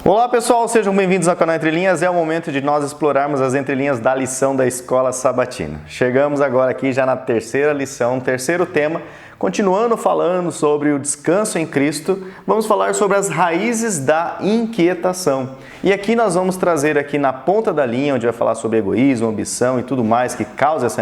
Olá pessoal, sejam bem-vindos ao canal Entre Linhas. É o momento de nós explorarmos as entrelinhas da lição da Escola Sabatina. Chegamos agora aqui já na terceira lição, terceiro tema. Continuando falando sobre o descanso em Cristo, vamos falar sobre as raízes da inquietação. E aqui nós vamos trazer aqui na ponta da linha, onde vai falar sobre egoísmo, ambição e tudo mais que causa essa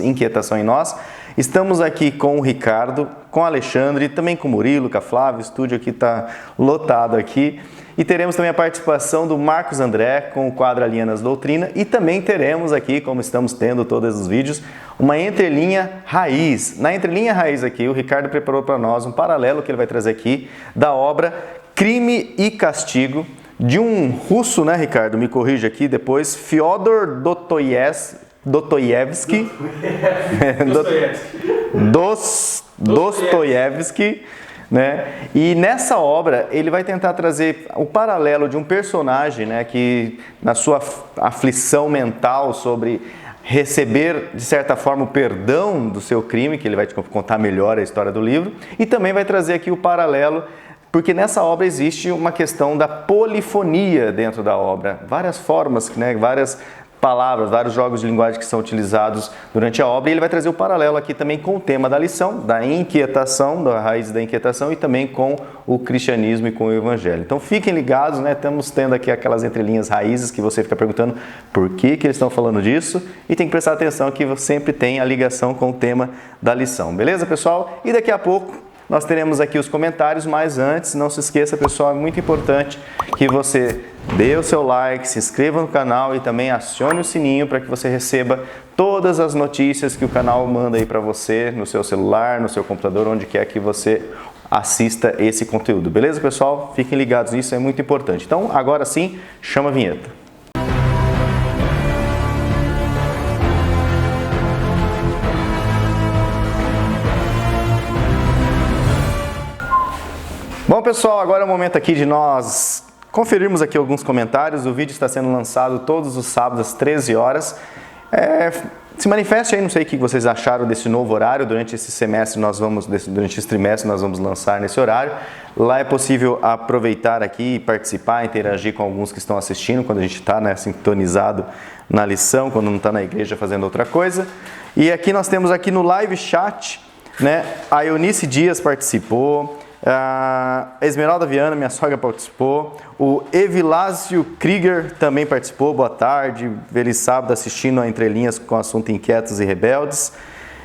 inquietação em nós. Estamos aqui com o Ricardo, com o Alexandre, também com o Murilo, com a Flávia. O estúdio aqui está lotado aqui. E teremos também a participação do Marcos André com o quadro Alianas Doutrina. E também teremos aqui, como estamos tendo todos os vídeos, uma entrelinha raiz. Na entrelinha raiz aqui, o Ricardo preparou para nós um paralelo que ele vai trazer aqui da obra Crime e Castigo, de um russo, né, Ricardo? Me corrija aqui depois, Fyodor Dostoiévski. Dostoiévski. Né? E nessa obra ele vai tentar trazer o paralelo de um personagem, né, que na sua aflição mental sobre receber de certa forma o perdão do seu crime, que ele vai te contar melhor a história do livro, e também vai trazer aqui o paralelo, porque nessa obra existe uma questão da polifonia dentro da obra, várias formas, né, várias palavras, vários jogos de linguagem que são utilizados durante a obra, e ele vai trazer o paralelo aqui também com o tema da lição, da inquietação, da raiz da inquietação, e também com o cristianismo e com o evangelho. Então fiquem ligados, né? Estamos tendo aqui aquelas entrelinhas raízes que você fica perguntando por que eles estão falando disso, e tem que prestar atenção que sempre tem a ligação com o tema da lição. Beleza, pessoal? E daqui a pouco nós teremos aqui os comentários, mas antes, não se esqueça, pessoal, é muito importante que você dê o seu like, se inscreva no canal e também acione o sininho para que você receba todas as notícias que o canal manda aí para você, no seu celular, no seu computador, onde quer que você assista esse conteúdo. Beleza, pessoal? Fiquem ligados nisso, é muito importante. Então, agora sim, chama a vinheta. Bom, pessoal, agora é o momento aqui de nós conferirmos aqui alguns comentários. O vídeo está sendo lançado todos os sábados às 13 horas. Se manifeste aí, não sei o que vocês acharam desse novo horário. Durante esse semestre, durante esse trimestre, nós vamos lançar nesse horário. Lá é possível aproveitar aqui, participar, interagir com alguns que estão assistindo, quando a gente está, né, sintonizado na lição, quando não está na igreja fazendo outra coisa. E aqui nós temos aqui no live chat, né, a Eunice Dias participou, a Esmeralda Viana, minha sogra, participou. O Evilásio Krieger também participou. Boa tarde, feliz sábado assistindo a Entrelinhas com o assunto Inquietos e Rebeldes.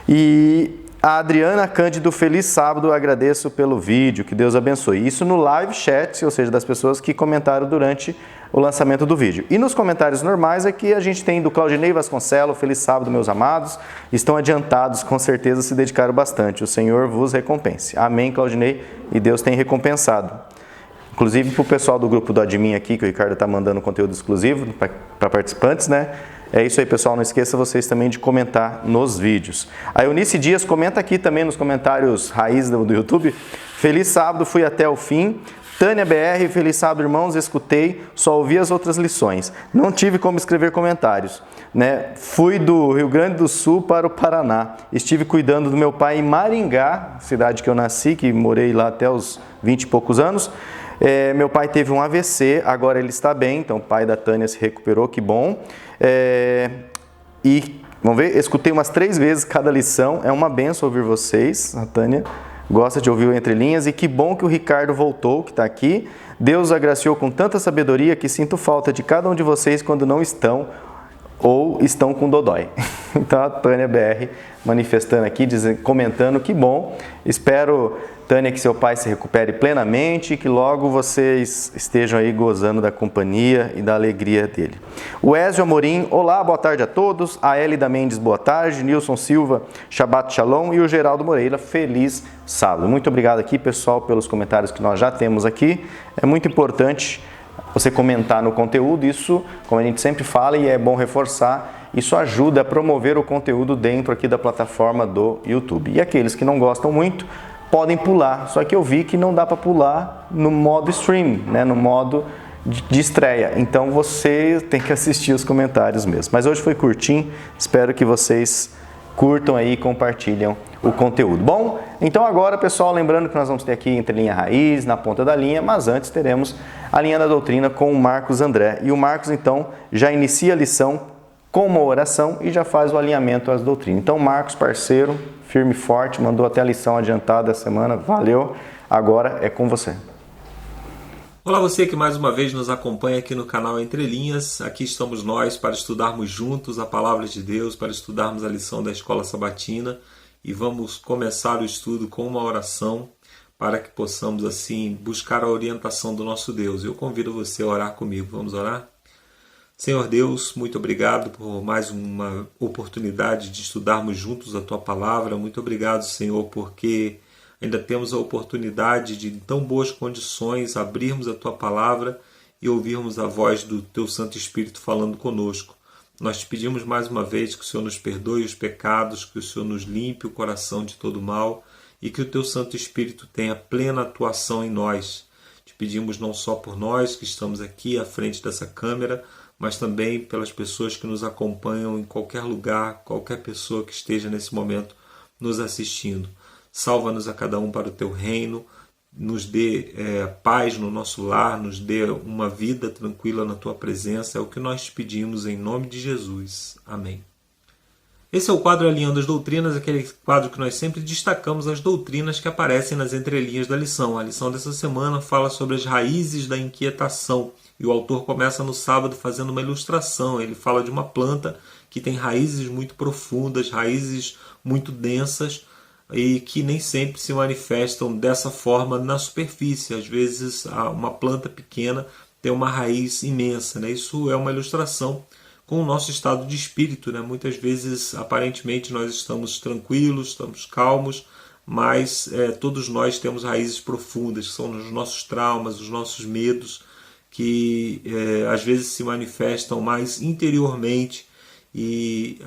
E a Adriana Cândido, feliz sábado, agradeço pelo vídeo, que Deus abençoe. Isso no live chat, ou seja, das pessoas que comentaram durante o lançamento do vídeo. E nos comentários normais aqui a gente tem do Claudinei Vasconcelos, feliz sábado, meus amados. Estão adiantados, com certeza se dedicaram bastante. O Senhor vos recompense. Amém, Claudinei, e Deus tem recompensado. Inclusive para o pessoal do grupo do Admin aqui, que o Ricardo está mandando conteúdo exclusivo para participantes, né? É isso aí, pessoal. Não esqueça vocês também de comentar nos vídeos. A Eunice Dias comenta aqui também nos comentários raiz do YouTube. Feliz sábado, fui até o fim. Tânia BR, feliz sábado, irmãos, escutei, só ouvi as outras lições. Não tive como escrever comentários, né? Fui do Rio Grande do Sul para o Paraná. Estive cuidando do meu pai em Maringá, cidade que eu nasci, que morei lá até os 20 e poucos anos. Meu pai teve um AVC, agora ele está bem, então o pai da Tânia se recuperou, que bom. E, vamos ver, escutei umas 3 vezes cada lição, é uma benção ouvir vocês, a Tânia gosta de ouvir o Entre Linhas, e que bom que o Ricardo voltou, que está aqui. Deus agraciou com tanta sabedoria que sinto falta de cada um de vocês quando não estão ou estão com dodói. Então a Tânia BR manifestando aqui, comentando, que bom. Espero, Tânia, que seu pai se recupere plenamente e que logo vocês estejam aí gozando da companhia e da alegria dele. O Ézio Amorim, olá, boa tarde a todos. A Elida Mendes, boa tarde. Nilson Silva, Shabbat Shalom. E o Geraldo Moreira, feliz sábado. Muito obrigado aqui, pessoal, pelos comentários que nós já temos aqui. É muito importante você comentar no conteúdo. Isso, como a gente sempre fala e é bom reforçar, isso ajuda a promover o conteúdo dentro aqui da plataforma do YouTube. E aqueles que não gostam muito, podem pular, só que eu vi que não dá para pular no modo stream, né, no modo de estreia, então você tem que assistir os comentários mesmo. Mas hoje foi curtinho, espero que vocês curtam aí e compartilham o conteúdo. Bom, então agora, pessoal, lembrando que nós vamos ter aqui entre linha raiz, na ponta da linha, mas antes teremos a linha da doutrina com o Marcos André. E o Marcos, então, já inicia a lição com uma oração e já faz o alinhamento às doutrinas. Então, Marcos, parceiro, firme e forte, mandou até a lição adiantada da semana, valeu, agora é com você. Olá, você que mais uma vez nos acompanha aqui no canal Entre Linhas. Aqui estamos nós para estudarmos juntos a Palavra de Deus, para estudarmos a lição da Escola Sabatina e vamos começar o estudo com uma oração para que possamos assim buscar a orientação do nosso Deus. Eu convido você a orar comigo. Vamos orar? Senhor Deus, muito obrigado por mais uma oportunidade de estudarmos juntos a Tua Palavra. Muito obrigado, Senhor, porque ainda temos a oportunidade de, em tão boas condições, abrirmos a Tua Palavra e ouvirmos a voz do Teu Santo Espírito falando conosco. Nós te pedimos mais uma vez que o Senhor nos perdoe os pecados, que o Senhor nos limpe o coração de todo mal e que o Teu Santo Espírito tenha plena atuação em nós. Te pedimos não só por nós que estamos aqui à frente dessa câmera, mas também pelas pessoas que nos acompanham em qualquer lugar, qualquer pessoa que esteja nesse momento nos assistindo. Salva-nos a cada um para o Teu reino, nos dê paz no nosso lar, nos dê uma vida tranquila na Tua presença. É o que nós te pedimos em nome de Jesus. Amém. Esse é o quadro Alinhando as Doutrinas, aquele quadro que nós sempre destacamos as doutrinas que aparecem nas entrelinhas da lição. A lição dessa semana fala sobre as raízes da inquietação. E o autor começa no sábado fazendo uma ilustração. Ele fala de uma planta que tem raízes muito profundas, raízes muito densas, e que nem sempre se manifestam dessa forma na superfície. Às vezes uma planta pequena tem uma raiz imensa, né? Isso é uma ilustração com o nosso estado de espírito, né? Muitas vezes, aparentemente, nós estamos tranquilos, estamos calmos, mas todos nós temos raízes profundas, que são os nossos traumas, os nossos medos, que às vezes se manifestam mais interiormente. E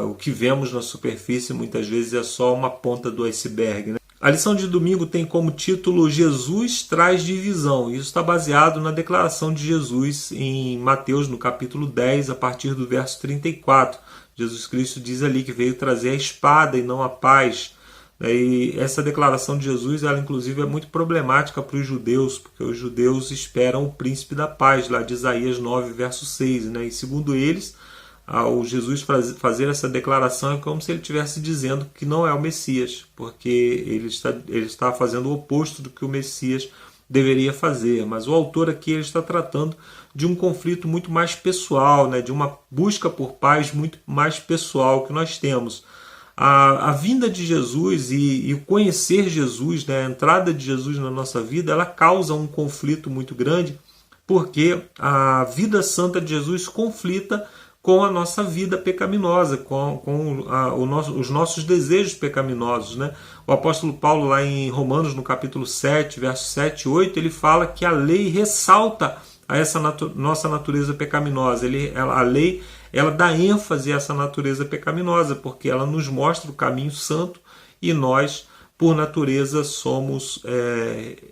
o que vemos na superfície muitas vezes é só uma ponta do iceberg, né? A lição de domingo tem como título Jesus traz divisão. Isso está baseado na declaração de Jesus em Mateus, no capítulo 10, a partir do verso 34. Jesus Cristo diz ali que veio trazer a espada e não a paz. E essa declaração de Jesus, ela inclusive é muito problemática para os judeus, porque os judeus esperam o príncipe da paz, lá de Isaías 9, verso 6. Né? E segundo eles, ao Jesus fazer essa declaração é como se ele estivesse dizendo que não é o Messias, porque ele está fazendo o oposto do que o Messias deveria fazer. Mas o autor aqui ele está tratando de um conflito muito mais pessoal, né? De uma busca por paz muito mais pessoal que nós temos. A vinda de Jesus e o conhecer Jesus, né? A entrada de Jesus na nossa vida, ela causa um conflito muito grande, porque a vida santa de Jesus conflita com a nossa vida pecaminosa, com os nossos desejos pecaminosos. Né? O apóstolo Paulo, lá em Romanos, no capítulo 7, versos 7 e 8, ele fala que a lei ressalta a essa nossa natureza pecaminosa. A lei ela dá ênfase a essa natureza pecaminosa, porque ela nos mostra o caminho santo e nós, por natureza,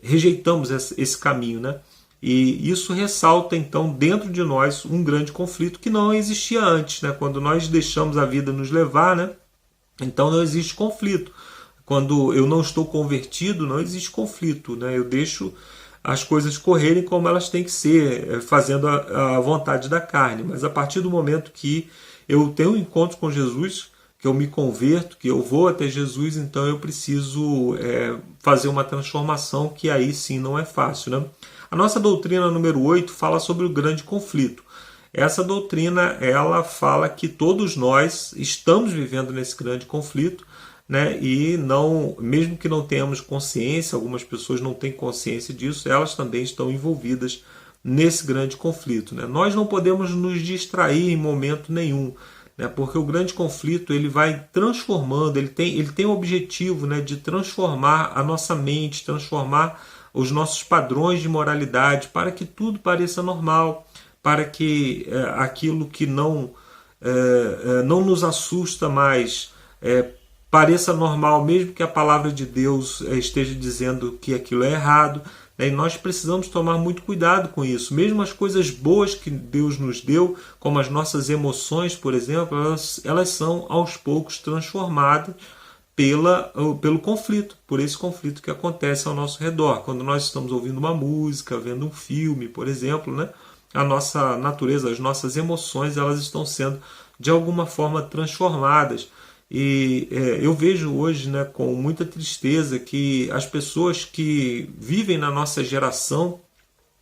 rejeitamos esse caminho, né? E isso ressalta, então, dentro de nós um grande conflito que não existia antes. Né? Quando nós deixamos a vida nos levar, né? Então não existe conflito. Quando eu não estou convertido, não existe conflito. Né? Eu deixo as coisas correrem como elas têm que ser, fazendo a vontade da carne. Mas a partir do momento que eu tenho um encontro com Jesus, que eu me converto, que eu vou até Jesus, então eu preciso fazer uma transformação que aí sim não é fácil. Né? A nossa doutrina número 8 fala sobre o grande conflito. Essa doutrina ela fala que todos nós estamos vivendo nesse grande conflito, né? E mesmo que não tenhamos consciência, algumas pessoas não têm consciência disso, elas também estão envolvidas nesse grande conflito. Né? Nós não podemos nos distrair em momento nenhum, né? Porque o grande conflito ele vai transformando, ele tem o objetivo, né, de transformar a nossa mente, transformar os nossos padrões de moralidade, para que tudo pareça normal, para que aquilo que não nos assusta mais pareça normal, mesmo que a palavra de Deus esteja dizendo que aquilo é errado. E nós precisamos tomar muito cuidado com isso. Mesmo as coisas boas que Deus nos deu, como as nossas emoções, por exemplo, elas são aos poucos transformadas pelo conflito, por esse conflito que acontece ao nosso redor. Quando nós estamos ouvindo uma música, vendo um filme, por exemplo, né, a nossa natureza, as nossas emoções, elas estão sendo de alguma forma transformadas. E eu vejo hoje, né, com muita tristeza que as pessoas que vivem na nossa geração,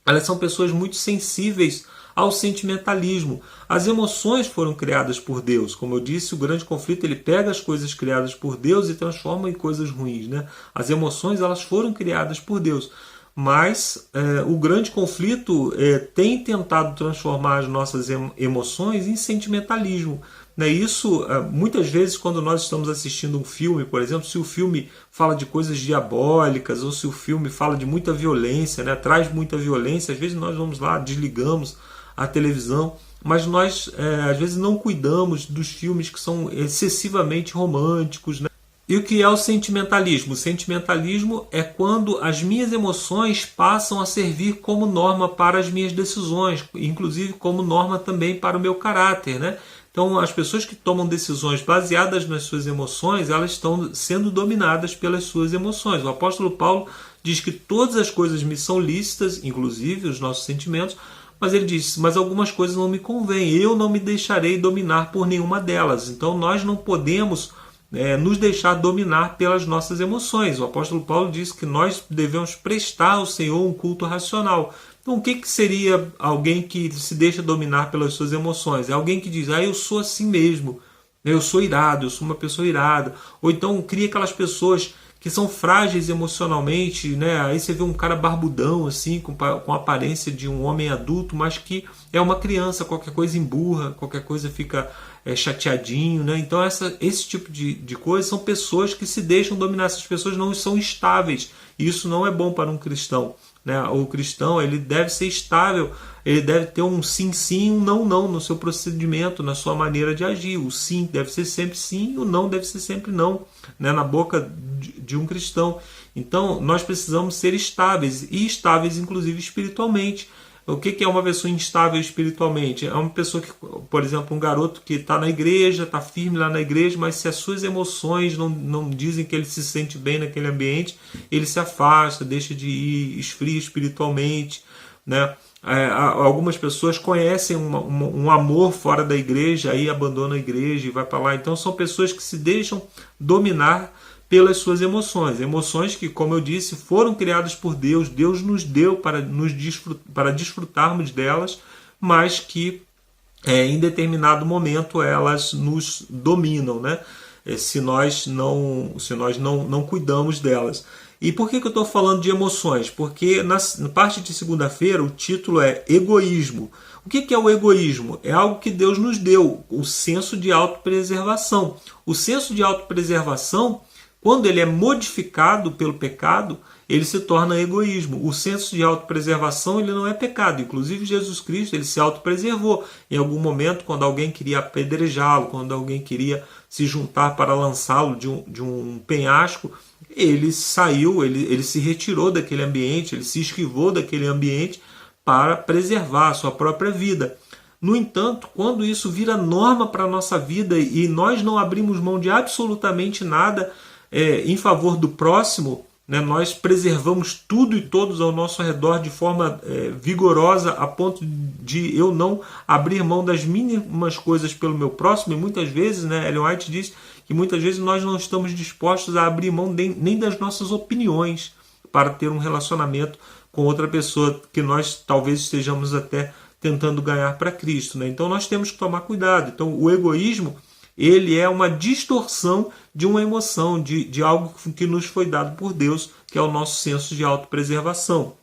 elas são pessoas muito sensíveis ao sentimentalismo. As emoções foram criadas por Deus. Como eu disse, o grande conflito, ele pega as coisas criadas por Deus e transforma em coisas ruins, né? As emoções, elas foram criadas por Deus. Mas o grande conflito tem tentado transformar as nossas emoções em sentimentalismo. Né? Isso, muitas vezes, quando nós estamos assistindo um filme, por exemplo, se o filme fala de coisas diabólicas ou se o filme fala de muita violência, né? Traz muita violência, às vezes nós vamos lá, desligamos a televisão, mas nós às vezes não cuidamos dos filmes que são excessivamente românticos, né? E o que é o sentimentalismo? O sentimentalismo é quando as minhas emoções passam a servir como norma para as minhas decisões, inclusive como norma também para o meu caráter, né? Então, as pessoas que tomam decisões baseadas nas suas emoções, elas estão sendo dominadas pelas suas emoções. O apóstolo Paulo diz que todas as coisas me são lícitas, inclusive os nossos sentimentos, mas ele diz, mas algumas coisas não me convêm, eu não me deixarei dominar por nenhuma delas. Então, nós não podemos nos deixar dominar pelas nossas emoções. O apóstolo Paulo diz que nós devemos prestar ao Senhor um culto racional. Então, o que seria alguém que se deixa dominar pelas suas emoções? É alguém que diz, eu sou assim mesmo, eu sou irado, eu sou uma pessoa irada. Ou então cria aquelas pessoas que são frágeis emocionalmente, né? Aí você vê um cara barbudão, assim, com a aparência de um homem adulto, mas que é uma criança, qualquer coisa emburra, qualquer coisa fica chateadinho, né? Então esse tipo de coisa são pessoas que se deixam dominar. Essas pessoas não são estáveis, e isso não é bom para um cristão. Né? O cristão, ele deve ser estável, ele deve ter um sim, sim, um não, não no seu procedimento, na sua maneira de agir. O sim deve ser sempre sim, o não deve ser sempre não, né? Na boca de um cristão. Então, nós precisamos ser estáveis, e estáveis inclusive espiritualmente. O que é uma pessoa instável espiritualmente? É uma pessoa que, por exemplo, um garoto que está na igreja, está firme lá na igreja, mas se as suas emoções não dizem que ele se sente bem naquele ambiente, ele se afasta, deixa de ir, esfria espiritualmente, né? Algumas pessoas conhecem um amor fora da igreja, aí abandonam a igreja e vai para lá. Então são pessoas que se deixam dominar pelas suas emoções. Emoções que, como eu disse, foram criadas por Deus. Deus nos deu para desfrutarmos delas, mas que em determinado momento elas nos dominam, né? Se nós não cuidamos delas. E por que eu estou falando de emoções? Porque na parte de segunda-feira o título é Egoísmo. O que é o egoísmo? É algo que Deus nos deu, o senso de autopreservação. O senso de autopreservação, quando ele é modificado pelo pecado, ele se torna egoísmo. O senso de autopreservação, ele não é pecado. Inclusive Jesus Cristo, ele se autopreservou. Em algum momento, quando alguém queria apedrejá-lo, quando alguém queria se juntar para lançá-lo de um penhasco, ele saiu, ele se retirou daquele ambiente, ele se esquivou daquele ambiente para preservar a sua própria vida. No entanto, quando isso vira norma para a nossa vida e nós não abrimos mão de absolutamente nada em favor do próximo, né, nós preservamos tudo e todos ao nosso redor de forma vigorosa, a ponto de eu não abrir mão das mínimas coisas pelo meu próximo. E muitas vezes, né, Ellen White diz que muitas vezes nós não estamos dispostos a abrir mão nem das nossas opiniões para ter um relacionamento com outra pessoa que nós talvez estejamos até tentando ganhar para Cristo, né? Então nós temos que tomar cuidado. Então o egoísmo, ele é uma distorção de uma emoção, de algo que nos foi dado por Deus, que é o nosso senso de autopreservação.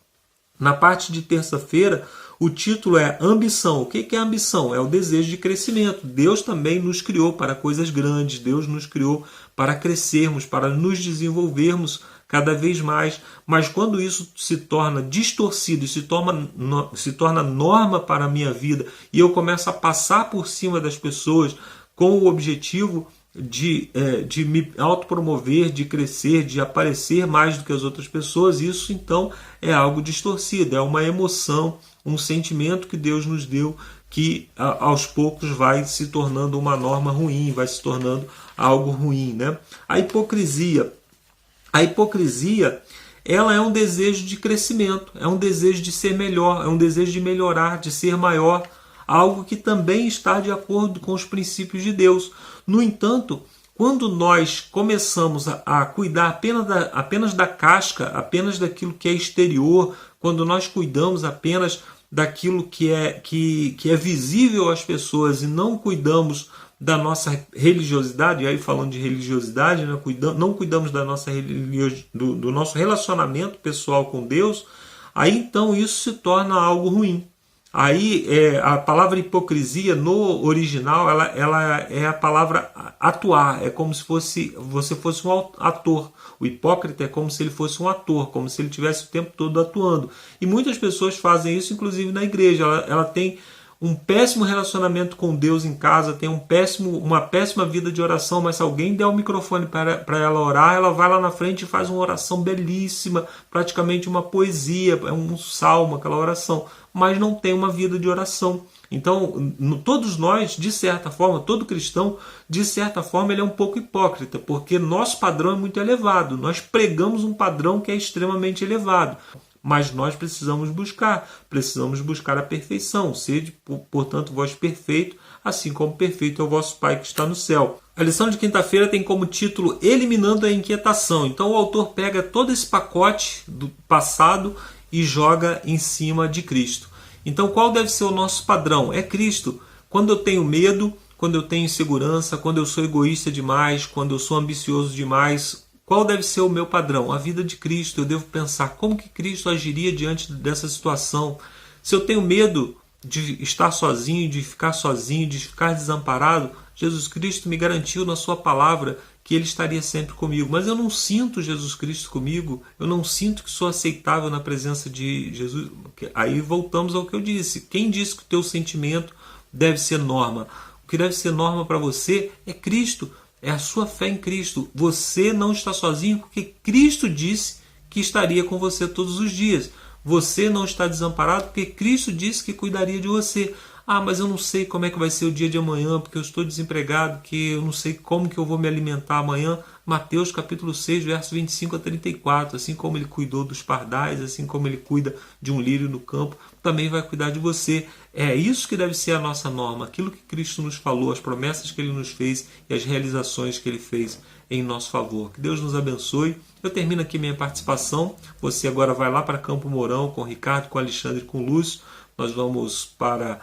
Na parte de terça-feira, o título é Ambição. O que é ambição? É o desejo de crescimento. Deus também nos criou para coisas grandes, Deus nos criou para crescermos, para nos desenvolvermos cada vez mais, mas quando isso se torna distorcido e se torna norma para a minha vida e eu começo a passar por cima das pessoas com o objetivo de me autopromover, de crescer, de aparecer mais do que as outras pessoas, isso então é algo distorcido, é uma emoção, um sentimento que Deus nos deu que aos poucos vai se tornando uma norma ruim, vai se tornando algo ruim, né? A hipocrisia, ela é um desejo de crescimento, é um desejo de ser melhor, é um desejo de melhorar, de ser maior, algo que também está de acordo com os princípios de Deus. No entanto, quando nós começamos a cuidar apenas da casca, apenas daquilo que é exterior, quando nós cuidamos apenas daquilo que é visível às pessoas e não cuidamos da nossa religiosidade, e aí falando de religiosidade, né, não cuidamos da nossa do nosso relacionamento pessoal com Deus, aí então isso se torna algo ruim. Aí a palavra hipocrisia no original ela é a palavra atuar, é como se você fosse um ator. O hipócrita é como se ele fosse um ator, como se ele tivesse o tempo todo atuando. E muitas pessoas fazem isso, inclusive na igreja. Ela tem um péssimo relacionamento com Deus em casa, tem uma péssima vida de oração, mas se alguém der o microfone para ela orar, ela vai lá na frente e faz uma oração belíssima, praticamente uma poesia, é um salmo aquela oração, mas não tem uma vida de oração. Então, todos nós, de certa forma, todo cristão, de certa forma, ele é um pouco hipócrita, porque nosso padrão é muito elevado, nós pregamos um padrão que é extremamente elevado. Mas nós precisamos buscar a perfeição. Sede, portanto, vós perfeito, assim como perfeito é o vosso Pai que está no céu. A lição de quinta-feira tem como título Eliminando a Inquietação. Então o autor pega todo esse pacote do passado e joga em cima de Cristo. Então qual deve ser o nosso padrão? É Cristo. Quando eu tenho medo, quando eu tenho insegurança, quando eu sou egoísta demais, quando eu sou ambicioso demais, qual deve ser o meu padrão? A vida de Cristo. Eu devo pensar como que Cristo agiria diante dessa situação. Se eu tenho medo de estar sozinho, de ficar desamparado, Jesus Cristo me garantiu na sua palavra que Ele estaria sempre comigo. Mas eu não sinto Jesus Cristo comigo, eu não sinto que sou aceitável na presença de Jesus. Aí voltamos ao que eu disse. Quem disse que o teu sentimento deve ser norma? O que deve ser norma para você é Cristo. É a sua fé em Cristo. Você não está sozinho porque Cristo disse que estaria com você todos os dias. Você não está desamparado porque Cristo disse que cuidaria de você. Ah, mas eu não sei como é que vai ser o dia de amanhã, porque eu estou desempregado, que eu não sei como que eu vou me alimentar amanhã. Mateus capítulo 6, verso 25 a 34. Assim como Ele cuidou dos pardais, assim como Ele cuida de um lírio no campo, também vai cuidar de você. É isso que deve ser a nossa norma. Aquilo que Cristo nos falou, as promessas que Ele nos fez e as realizações que Ele fez em nosso favor. Que Deus nos abençoe. Eu termino aqui minha participação. Você agora vai lá para Campo Mourão com o Ricardo, com o Alexandre, com o Lúcio. Nós vamos para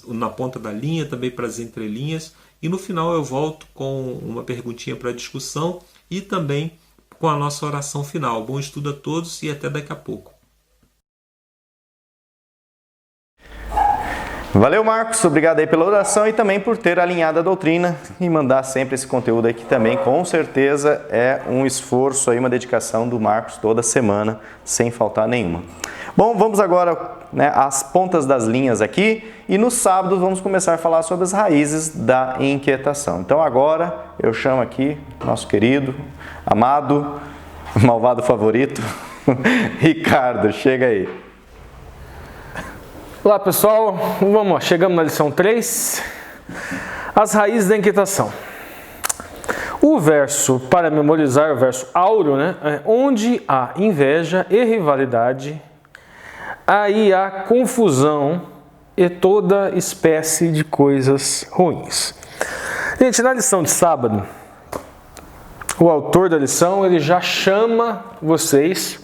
na ponta da linha, também para as entrelinhas. E no final eu volto com uma perguntinha para discussão e também com a nossa oração final. Bom estudo a todos e até daqui a pouco. Valeu, Marcos. Obrigado aí pela oração e também por ter alinhado a doutrina e mandar sempre esse conteúdo aqui também. Com certeza é um esforço aí, uma dedicação do Marcos toda semana, sem faltar nenhuma. Bom, vamos agora às pontas das linhas aqui e no sábado vamos começar a falar sobre as raízes da inquietação. Então agora eu chamo aqui nosso querido, amado, malvado favorito, Ricardo, chega aí. Olá pessoal, vamos lá, chegamos na lição 3, as raízes da inquietação. O verso, para memorizar, o verso áureo, é onde há inveja e rivalidade, aí há confusão e toda espécie de coisas ruins. Gente, na lição de sábado, o autor da lição ele já chama vocês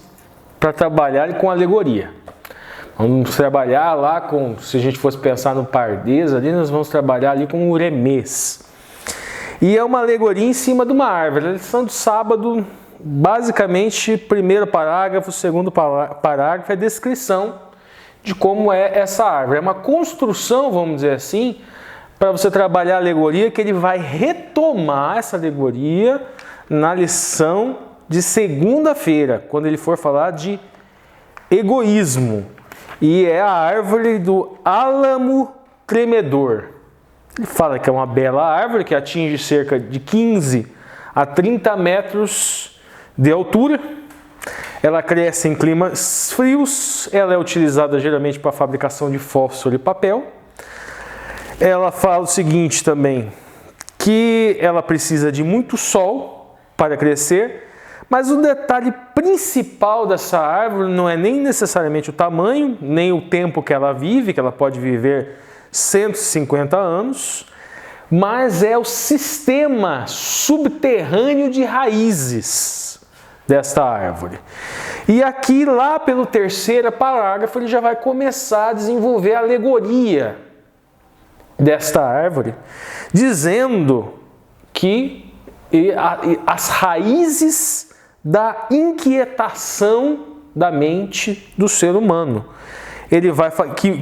para trabalhar com alegoria. Vamos trabalhar lá com, se a gente fosse pensar no pardês ali, nós vamos trabalhar ali com o remês. E é uma alegoria em cima de uma árvore. A lição de sábado, basicamente, primeiro parágrafo, segundo parágrafo, é a descrição de como é essa árvore. É uma construção, vamos dizer assim, para você trabalhar a alegoria, que ele vai retomar essa alegoria na lição de segunda-feira, quando ele for falar de egoísmo. E é a árvore do álamo tremedor. Ele fala que é uma bela árvore que atinge cerca de 15 a 30 metros de altura. Ela cresce em climas frios, ela é utilizada geralmente para a fabricação de fósforo e papel. Ela fala o seguinte também, que ela precisa de muito sol para crescer, mas o detalhe principal dessa árvore não é nem necessariamente o tamanho, nem o tempo que ela vive, que ela pode viver 150 anos, mas é o sistema subterrâneo de raízes desta árvore. E aqui, lá pelo terceiro parágrafo, ele já vai começar a desenvolver a alegoria desta árvore, dizendo que as raízes da inquietação da mente do ser humano. Ele vai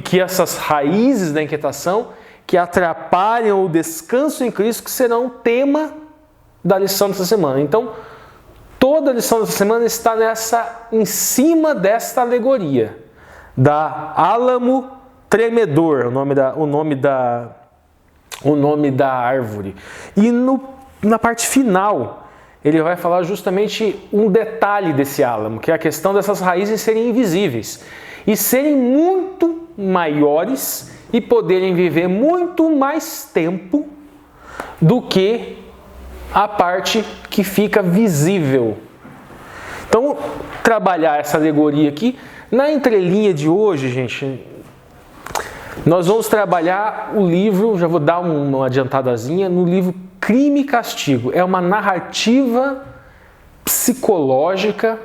que essas raízes da inquietação que atrapalham o descanso em Cristo, que serão o tema da lição dessa semana. Então, toda a lição dessa semana está em cima desta alegoria da álamo tremedor, o nome da árvore. E na parte final, ele vai falar justamente um detalhe desse álamo, que é a questão dessas raízes serem invisíveis e serem muito maiores e poderem viver muito mais tempo do que a parte que fica visível. Então, trabalhar essa alegoria aqui, na entrelinha de hoje, gente, nós vamos trabalhar o livro, já vou dar uma adiantadazinha, no livro Crime e Castigo. É uma narrativa psicológica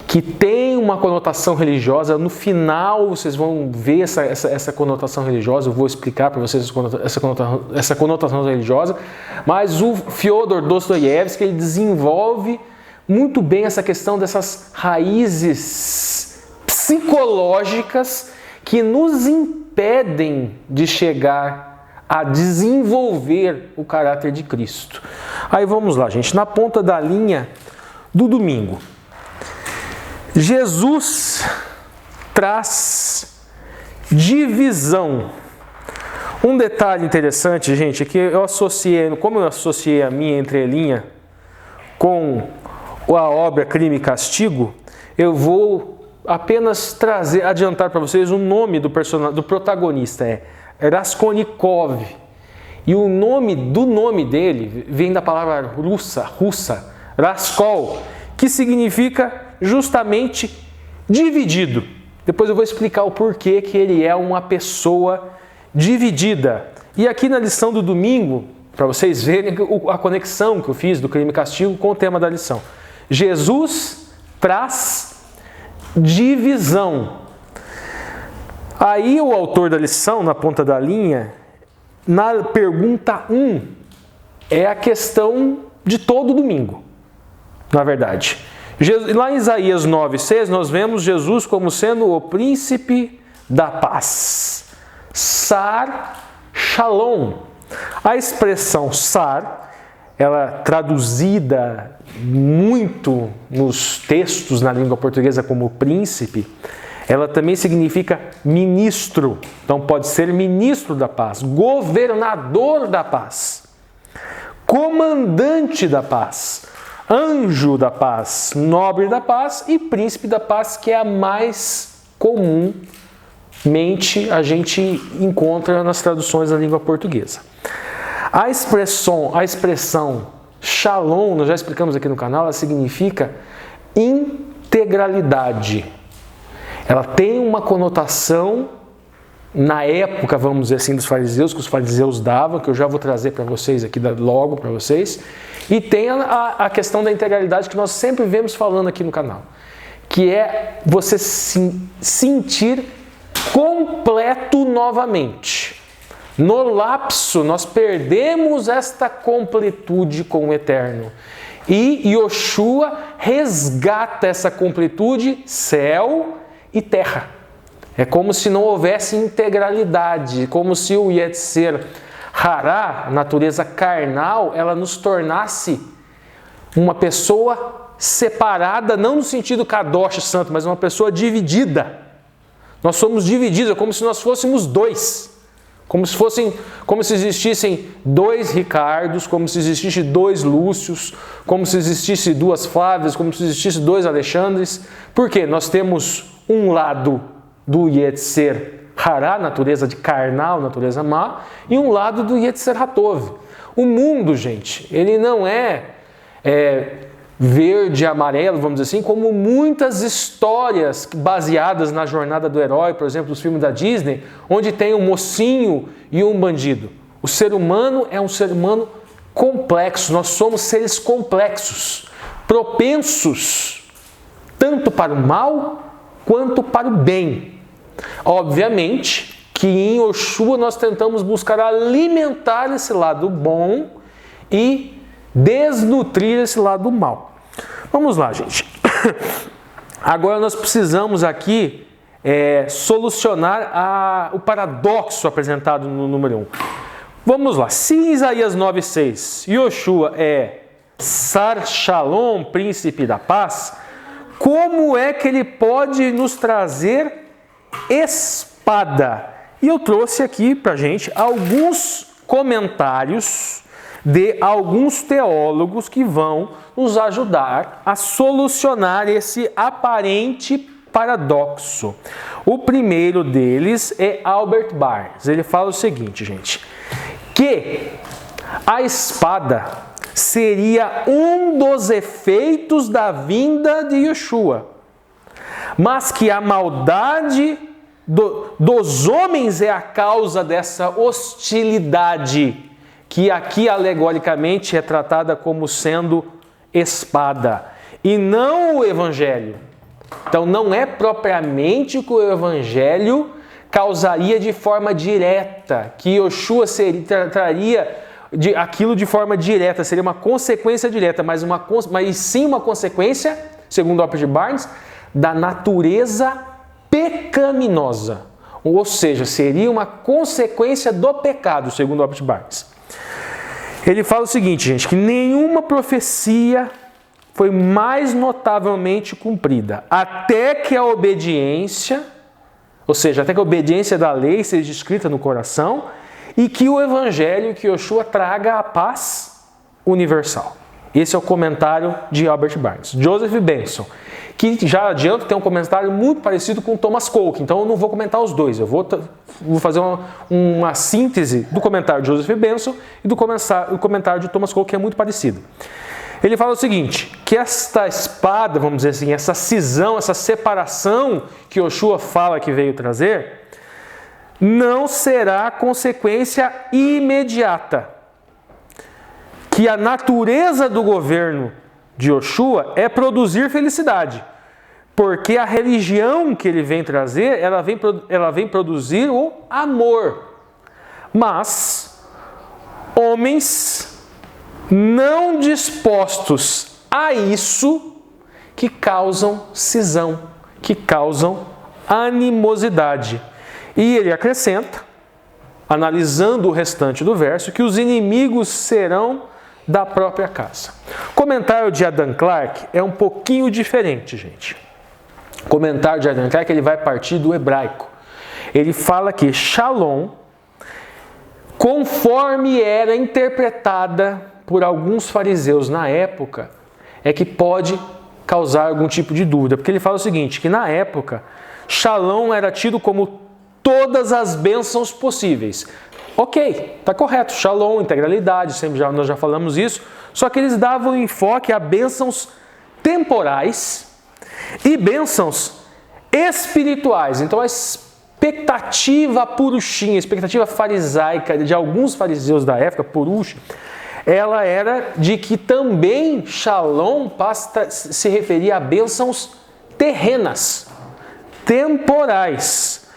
que tem uma conotação religiosa. No final vocês vão ver essa conotação religiosa, eu vou explicar para vocês essa conotação religiosa, mas o Fyodor Dostoiévski, ele desenvolve muito bem essa questão dessas raízes psicológicas que nos impedem de chegar a desenvolver o caráter de Cristo. Aí vamos lá, gente, na ponta da linha do domingo. Jesus traz divisão. Um detalhe interessante, gente, é que como eu associei a minha entrelinha com a obra Crime e Castigo, eu vou apenas adiantar para vocês o nome do protagonista, é Raskolnikov. E o nome dele vem da palavra russa, Raskol, que significa justamente dividido. Depois eu vou explicar o porquê que ele é uma pessoa dividida. E aqui na lição do domingo, para vocês verem a conexão que eu fiz do crime e castigo com o tema da lição. Jesus traz divisão. Aí o autor da lição, na ponta da linha, na pergunta 1, é a questão de todo domingo, na verdade. Lá em Isaías 9:6, nós vemos Jesus como sendo o príncipe da paz. Sar Shalom. A expressão Sar, ela traduzida muito nos textos na língua portuguesa como príncipe, ela também significa ministro. Então pode ser ministro da paz, governador da paz, comandante da paz, anjo da paz, nobre da paz e príncipe da paz, que é a mais comumente a gente encontra nas traduções da língua portuguesa. A expressão Shalom, nós já explicamos aqui no canal, ela significa integralidade. Ela tem uma conotação, na época, vamos dizer assim, dos fariseus, que os fariseus davam, que eu já vou trazer para vocês aqui logo para vocês. E tem a questão da integralidade que nós sempre vemos falando aqui no canal, que é você se sentir completo novamente. No lapso, nós perdemos esta completude com o Eterno. E Yoshua resgata essa completude, céu e terra. É como se não houvesse integralidade, como se o Yetzer Hará, natureza carnal, ela nos tornasse uma pessoa separada, não no sentido Kadosh santo, mas uma pessoa dividida. Nós somos divididos, é como se nós fôssemos dois. Como se existissem 2 Ricardos, como se existisse 2 Lúcios, como se existisse 2 Flávias, como se existisse 2 Alexandres. Por quê? Nós temos um lado do Yetzer Hará, natureza de carnal, natureza má, e um lado do Yetzer Hatov. O mundo, gente, ele não é verde e amarelo, vamos dizer assim, como muitas histórias baseadas na jornada do herói, por exemplo, dos filmes da Disney, onde tem um mocinho e um bandido. O ser humano é um ser humano complexo, nós somos seres complexos, propensos tanto para o mal quanto para o bem. Obviamente que em Yoshua nós tentamos buscar alimentar esse lado bom e desnutrir esse lado mal. Vamos lá, gente. Agora nós precisamos aqui solucionar o paradoxo apresentado no número 1. Vamos lá. Se em Isaías 9,6 Yoshua é Sar Shalom, príncipe da paz, como é que ele pode nos trazer espada? E eu trouxe aqui para a gente alguns comentários de alguns teólogos que vão nos ajudar a solucionar esse aparente paradoxo. O primeiro deles é Albert Barnes. Ele fala o seguinte, gente, que a espada seria um dos efeitos da vinda de Yoshua, mas que a maldade dos homens é a causa dessa hostilidade, que aqui alegoricamente é tratada como sendo espada, e não o Evangelho. Então não é propriamente que o Evangelho causaria de forma direta, que Yoshua traria aquilo de forma direta, seria uma consequência direta, mas sim uma consequência, segundo Albert Barnes, da natureza pecaminosa. Ou seja, seria uma consequência do pecado, segundo Albert Barnes. Ele fala o seguinte, gente, que nenhuma profecia foi mais notavelmente cumprida, até que a obediência, ou seja, até que a obediência da lei seja escrita no coração, e que o Evangelho, que Yoshua traga a paz universal. Esse é o comentário de Albert Barnes. Joseph Benson, que já adianto, tem um comentário muito parecido com Thomas Coke, então eu não vou comentar os dois, eu vou fazer uma síntese do comentário de Joseph Benson e do comentário de Thomas Coke, que é muito parecido. Ele fala o seguinte, que esta espada, vamos dizer assim, essa cisão, essa separação que Yoshua fala que veio trazer, não será consequência imediata. Que a natureza do governo de Yoshua é produzir felicidade, porque a religião que ele vem trazer, ela vem produzir o amor. Mas homens não dispostos a isso que causam cisão, que causam animosidade. E ele acrescenta, analisando o restante do verso, que os inimigos serão da própria casa. O comentário de Adam Clarke é um pouquinho diferente, gente. O comentário de Adam Clarke, ele vai partir do hebraico. Ele fala que Shalom, conforme era interpretada por alguns fariseus na época, é que pode causar algum tipo de dúvida. Porque ele fala o seguinte, que na época, Shalom era tido como todas as bênçãos possíveis. Ok, está correto, Shalom, integralidade, nós já falamos isso, só que eles davam enfoque a bênçãos temporais e bênçãos espirituais. Então a expectativa purushinha, a expectativa farisaica de alguns fariseus da época, purush, ela era de que também Shalom se referia a bênçãos terrenas, temporais.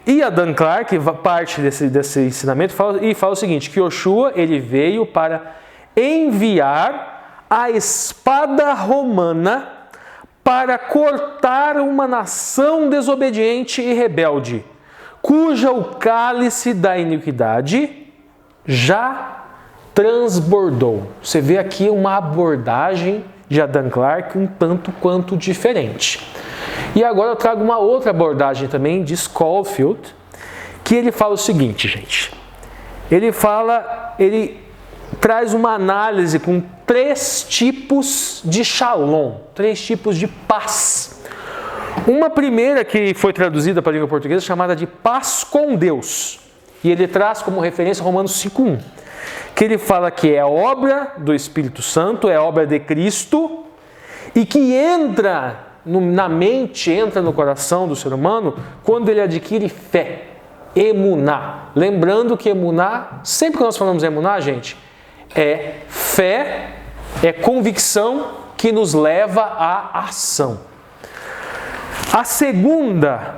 E Adam Clarke parte desse ensinamento e fala o seguinte, que Yoshua ele veio para enviar a espada romana para cortar uma nação desobediente e rebelde, cuja o cálice da iniquidade já transbordou. Você vê aqui uma abordagem de Adam Clarke um tanto quanto diferente. E agora eu trago uma outra abordagem também de Schofield, que ele fala o seguinte, gente, ele traz uma análise com 3 tipos de shalom, 3 tipos de paz. Uma primeira que foi traduzida para a língua portuguesa chamada de paz com Deus. E ele traz como referência Romanos 5:1, que ele fala que é obra do Espírito Santo, é obra de Cristo, e que entra na mente, entra no coração do ser humano quando ele adquire fé, emuná. Lembrando que emuná, sempre que nós falamos emuná, gente, é fé, é convicção que nos leva à ação. A segunda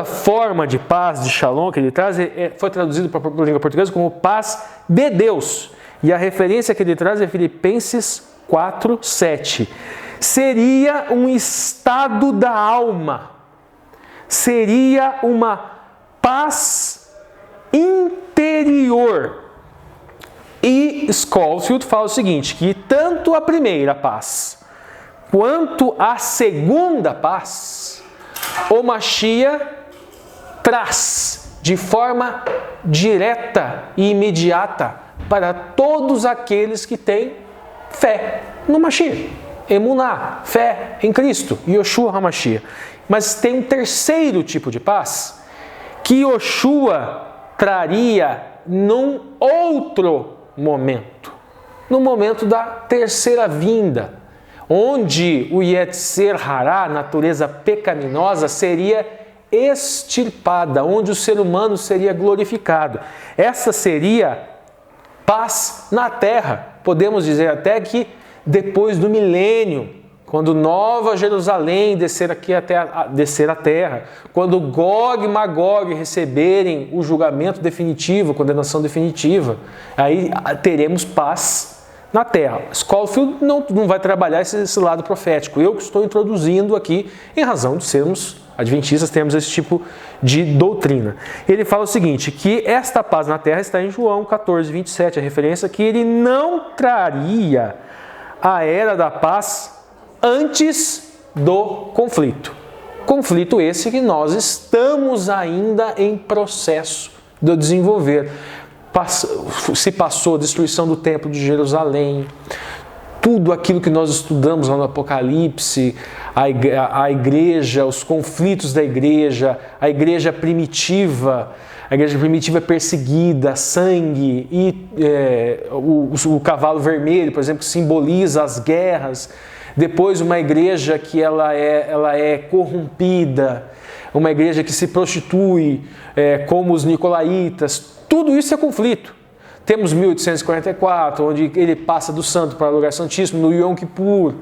forma de paz, de shalom que ele traz, foi traduzido para a língua portuguesa como paz de Deus. E a referência que ele traz é Filipenses 4:7. Seria um estado da alma, seria uma paz interior. E Scofield fala o seguinte, que tanto a primeira paz quanto a segunda paz, o Mashiach traz de forma direta e imediata para todos aqueles que têm fé no Mashiach. Emuná, fé em Cristo, Yoshua HaMashiach. Mas tem um terceiro tipo de paz que Yoshua traria num outro momento, no momento da terceira vinda, onde o Yetzer Hará, a natureza pecaminosa, seria extirpada, onde o ser humano seria glorificado. Essa seria paz na terra. Podemos dizer até que depois do milênio, quando Nova Jerusalém descer a terra, quando Gog e Magog receberem o julgamento definitivo, a condenação definitiva, aí teremos paz na terra. Scofield não vai trabalhar esse lado profético. Eu que estou introduzindo aqui, em razão de sermos adventistas, temos esse tipo de doutrina. Ele fala o seguinte, que esta paz na terra está em João 14:27, a referência que ele não traria a era da paz antes do conflito. Conflito esse que nós estamos ainda em processo de desenvolver. Se passou a destruição do templo de Jerusalém, tudo aquilo que nós estudamos lá no Apocalipse, a igreja, os conflitos da igreja, a igreja primitiva perseguida, sangue, e o cavalo vermelho, por exemplo, que simboliza as guerras. Depois uma igreja que ela é corrompida, uma igreja que se prostitui, como os nicolaítas. Tudo isso é conflito. Temos 1844, onde ele passa do santo para o lugar santíssimo, no Yom Kippur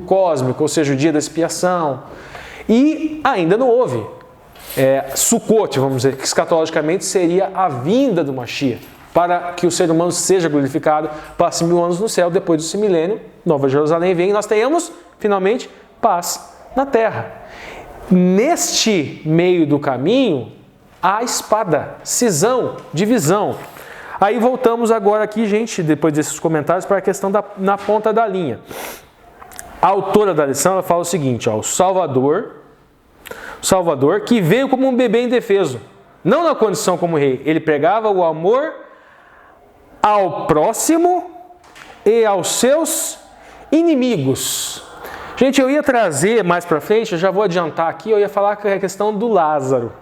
cósmico, ou seja, o dia da expiação. E ainda não houve Sukkot, vamos dizer, que escatologicamente seria a vinda do Mashiach, para que o ser humano seja glorificado, passe 1000 anos no céu, depois desse milênio, Nova Jerusalém vem e nós tenhamos, finalmente, paz na terra. Neste meio do caminho, há espada, cisão, divisão. Aí voltamos agora aqui, gente, depois desses comentários, para a questão na ponta da linha. A autora da lição, ela fala o seguinte, o Salvador, que veio como um bebê indefeso, não na condição como rei, ele pregava o amor ao próximo e aos seus inimigos. Gente, eu ia trazer mais para frente, eu já vou adiantar aqui, eu ia falar que é a questão do Lázaro,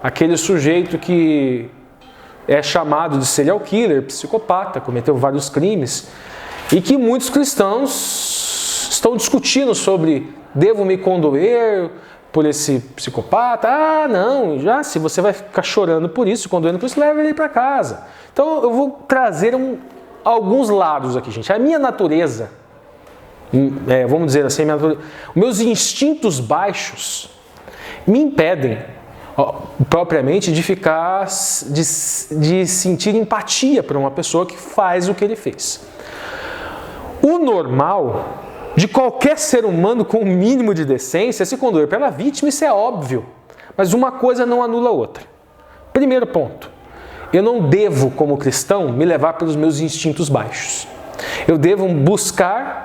aquele sujeito que é chamado de serial killer, psicopata, cometeu vários crimes, e que muitos cristãos estão discutindo sobre, devo me condoer por esse psicopata? Ah, não, já se você vai ficar chorando por isso, condoendo por isso, leva ele para casa. Então eu vou trazer alguns lados aqui, gente. A minha natureza, vamos dizer assim, meus instintos baixos me impedem propriamente de sentir empatia por uma pessoa que faz o que ele fez. O normal de qualquer ser humano com um mínimo de decência é se condoer pela vítima, isso é óbvio. Mas uma coisa não anula a outra. Primeiro ponto, eu não devo, como cristão, me levar pelos meus instintos baixos. Eu devo buscar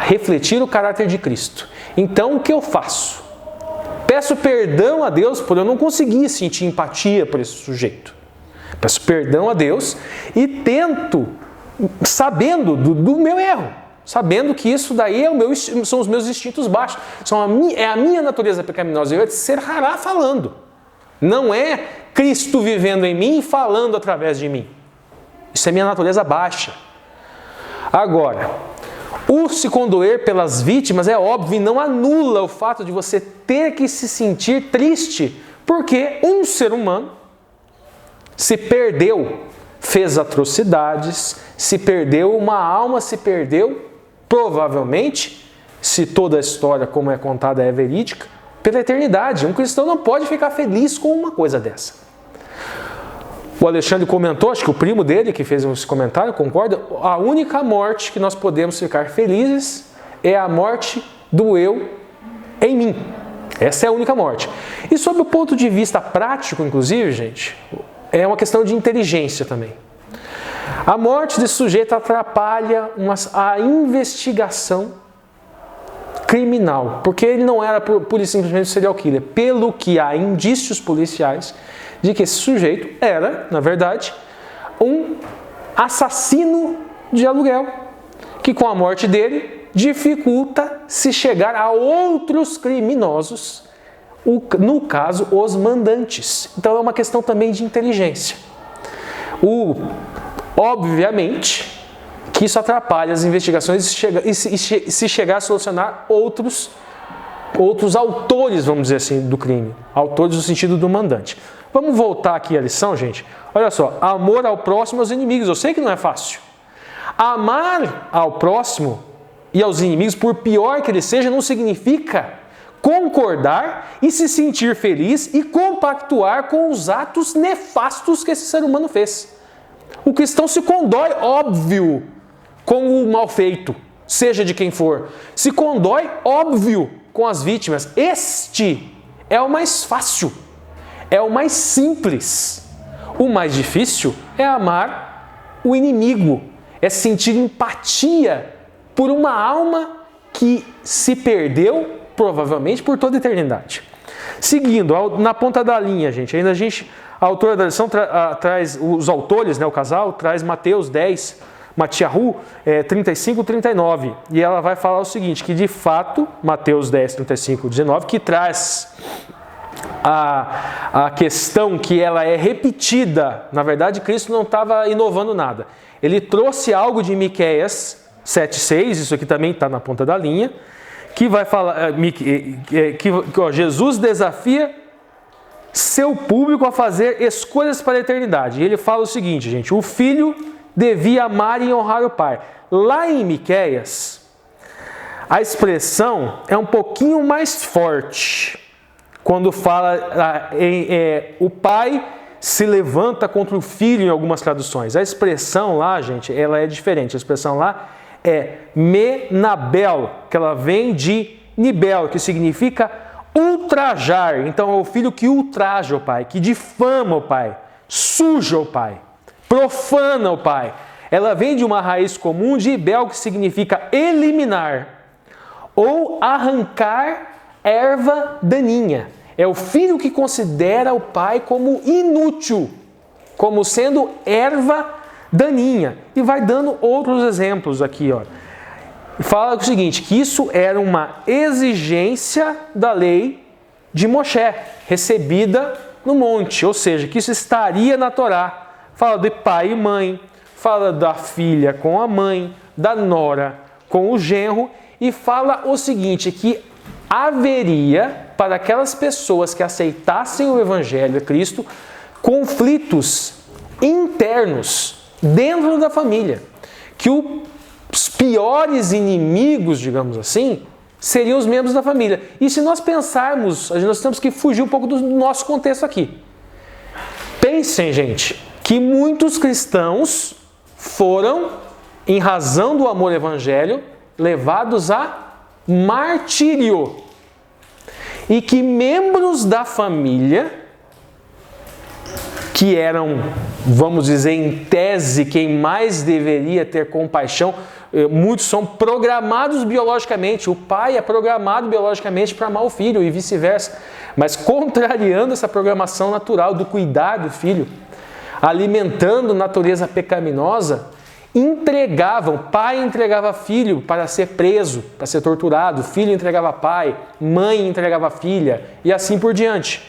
refletir o caráter de Cristo. Então, o que eu faço? Peço perdão a Deus por eu não conseguir sentir empatia por esse sujeito. Peço perdão a Deus e tento, sabendo do meu erro, sabendo que isso daí são os meus instintos baixos, é a minha natureza pecaminosa. Eu ser Hará falando, não é Cristo vivendo em mim e falando através de mim. Isso é minha natureza baixa. Agora, o se condoer pelas vítimas é óbvio e não anula o fato de você ter que se sentir triste, porque um ser humano se perdeu, fez atrocidades, se perdeu, uma alma se perdeu, provavelmente, se toda a história como é contada é verídica, pela eternidade. Um cristão não pode ficar feliz com uma coisa dessa. O Alexandre comentou, acho que o primo dele que fez esse comentário, concorda? A única morte que nós podemos ficar felizes é a morte do eu em mim. Essa é a única morte. E sob o ponto de vista prático, inclusive, gente, é uma questão de inteligência também. A morte desse sujeito atrapalha a investigação criminal, porque ele não era pura e simplesmente serial killer, pelo que há indícios policiais de que esse sujeito era, na verdade, um assassino de aluguel, que com a morte dele dificulta se chegar a outros criminosos, no caso, os mandantes. Então é uma questão também de inteligência. Obviamente que isso atrapalha as investigações e se chegar a solucionar outros autores, vamos dizer assim, do crime. Autores no sentido do mandante. Vamos voltar aqui à lição, gente. Olha só, amor ao próximo e aos inimigos. Eu sei que não é fácil. Amar ao próximo e aos inimigos, por pior que ele seja, não significa concordar e se sentir feliz e compactuar com os atos nefastos que esse ser humano fez. O cristão se condói, óbvio, com o mal feito, seja de quem for. Se condói, óbvio, com as vítimas. Este é o mais fácil, é o mais simples. O mais difícil é amar o inimigo, é sentir empatia por uma alma que se perdeu, provavelmente, por toda a eternidade. Seguindo, na ponta da linha, gente, a autora da lição traz, os autores, o casal, traz Mateus 10, Matiahu 35, 39. E ela vai falar o seguinte, que de fato, Mateus 10, 35, 19, que traz a questão que ela é repetida. Na verdade, Cristo não estava inovando nada. Ele trouxe algo de Miqueias 7,6, isso aqui também está na ponta da linha, que vai falar que Jesus desafia seu público a fazer escolhas para a eternidade. E ele fala o seguinte, gente, o filho devia amar e honrar o pai. Lá em Miqueias, a expressão é um pouquinho mais forte, quando fala o pai se levanta contra o filho em algumas traduções. A expressão lá, gente, ela é diferente. A expressão lá é menabel, que ela vem de nibel, que significa ultrajar. Então é o filho que ultraja o pai, que difama o pai, suja o pai, profana o pai. Ela vem de uma raiz comum de ibel, que significa eliminar ou arrancar erva daninha. É o filho que considera o pai como inútil, como sendo erva daninha. E vai dando outros exemplos aqui, ó. Fala o seguinte, que isso era uma exigência da lei de Moshe, recebida no monte, ou seja, que isso estaria na Torá. Fala de pai e mãe, fala da filha com a mãe, da nora com o genro, e fala o seguinte, que haveria, para aquelas pessoas que aceitassem o Evangelho de Cristo, conflitos internos dentro da família, que os piores inimigos, digamos assim, seriam os membros da família. E se nós pensarmos, nós temos que fugir um pouco do nosso contexto aqui. Pensem, gente, que muitos cristãos foram, em razão do amor ao Evangelho, levados a martírio. E que membros da família, que eram, vamos dizer, em tese, quem mais deveria ter compaixão, muitos são programados biologicamente, o pai é programado biologicamente para amar o filho e vice-versa, mas contrariando essa programação natural do cuidar do filho, alimentando natureza pecaminosa, pai entregava filho para ser preso, para ser torturado, filho entregava pai, mãe entregava filha, e assim por diante.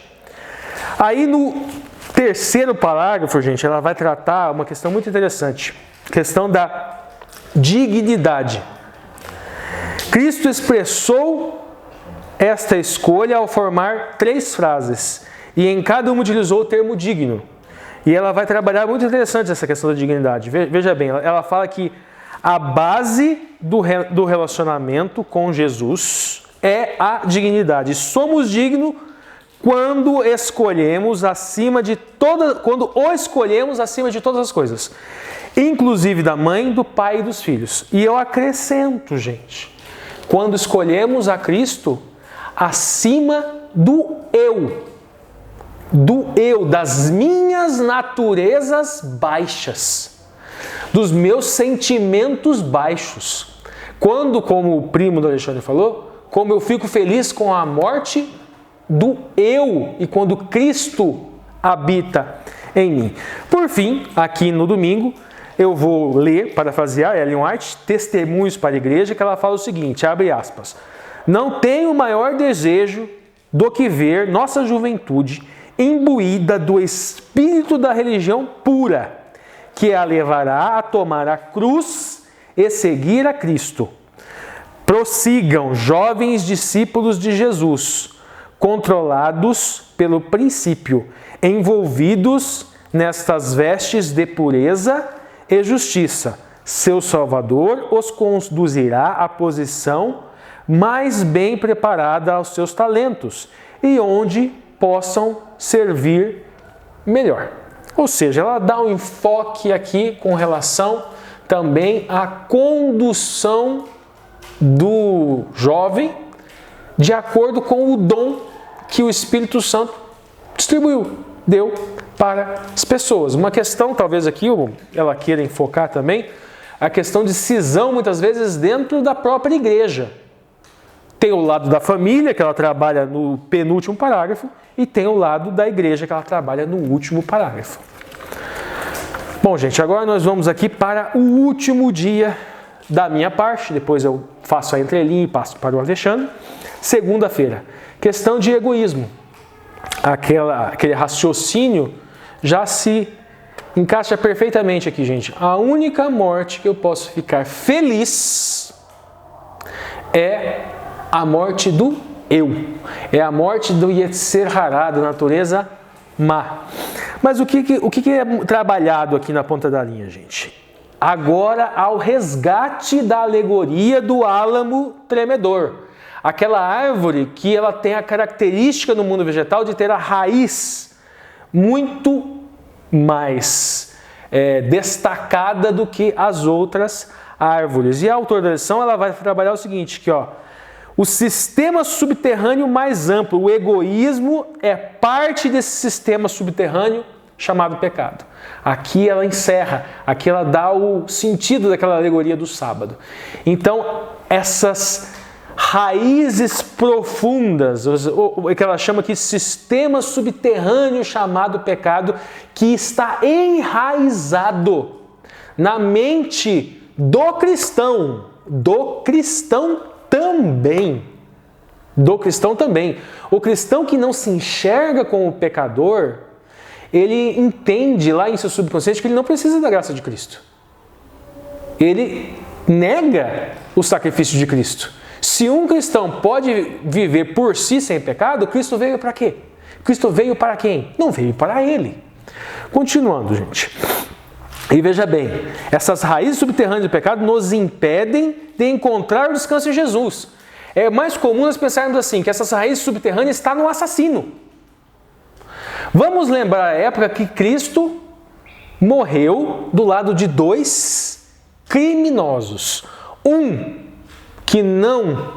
Aí no terceiro parágrafo, gente, ela vai tratar uma questão muito interessante, questão da dignidade. Cristo expressou esta escolha ao formar 3 frases, e em cada uma utilizou o termo digno. E ela vai trabalhar muito interessante essa questão da dignidade. Veja bem, ela fala que a base do relacionamento com Jesus é a dignidade. Somos dignos quando o escolhemos acima de todas as coisas, inclusive da mãe, do pai e dos filhos. E eu acrescento, gente, quando escolhemos a Cristo acima do eu, das minhas naturezas baixas, dos meus sentimentos baixos. Quando, como o primo do Alexandre falou, como eu fico feliz com a morte do eu e quando Cristo habita em mim. Por fim, aqui no domingo, eu vou ler, parafrasear Ellen White, Testemunhos para a Igreja, que ela fala o seguinte, abre aspas, não tenho maior desejo do que ver nossa juventude imbuída do espírito da religião pura, que a levará a tomar a cruz e seguir a Cristo. Prossigam, jovens discípulos de Jesus, controlados pelo princípio, envolvidos nestas vestes de pureza e justiça. Seu Salvador os conduzirá à posição mais bem preparada aos seus talentos e onde possam servir melhor. Ou seja, ela dá um enfoque aqui com relação também à condução do jovem de acordo com o dom que o Espírito Santo distribuiu, deu para as pessoas. Uma questão, talvez aqui ela queira enfocar também, a questão de cisão muitas vezes dentro da própria igreja. Tem o lado da família, que ela trabalha no penúltimo parágrafo, e tem o lado da igreja, que ela trabalha no último parágrafo. Bom, gente, agora nós vamos aqui para o último dia da minha parte, depois eu faço a entrelinha e passo para o Alexandre. Segunda-feira, questão de egoísmo. Aquele raciocínio já se encaixa perfeitamente aqui, gente. A única morte que eu posso ficar feliz é a morte do eu. É a morte do Yetzer Hará, da natureza má. Mas o que é trabalhado aqui na ponta da linha, gente? Agora, ao resgate da alegoria do álamo tremedor. Aquela árvore que ela tem a característica no mundo vegetal de ter a raiz muito mais destacada do que as outras árvores. E a autora da lição ela vai trabalhar o seguinte, que o sistema subterrâneo mais amplo, o egoísmo é parte desse sistema subterrâneo chamado pecado. Aqui ela encerra, aqui ela dá o sentido daquela alegoria do sábado. Então, essas raízes profundas, o que ela chama aqui de sistema subterrâneo chamado pecado, que está enraizado na mente do cristão também. O cristão que não se enxerga como pecador, ele entende lá em seu subconsciente que ele não precisa da graça de Cristo. Ele nega o sacrifício de Cristo. Se um cristão pode viver por si sem pecado, Cristo veio para quê? Cristo veio para quem? Não veio para ele. Continuando, gente. E veja bem, essas raízes subterrâneas do pecado nos impedem de encontrar o descanso em Jesus. É mais comum nós pensarmos assim, que essas raízes subterrâneas estão no assassino. Vamos lembrar a época que Cristo morreu do lado de 2 criminosos. Um que não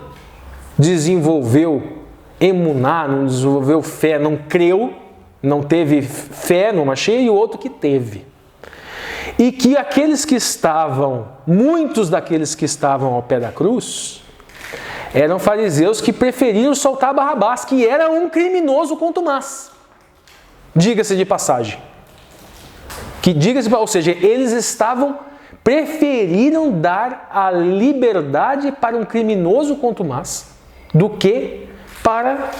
desenvolveu emuná, não desenvolveu fé, não creu, não teve fé no Mashiach, e o outro que teve. E que muitos daqueles que estavam ao pé da cruz, eram fariseus que preferiram soltar Barrabás, que era um criminoso contumaz. Diga-se de passagem. ou seja, eles preferiram dar a liberdade para um criminoso contumaz do que para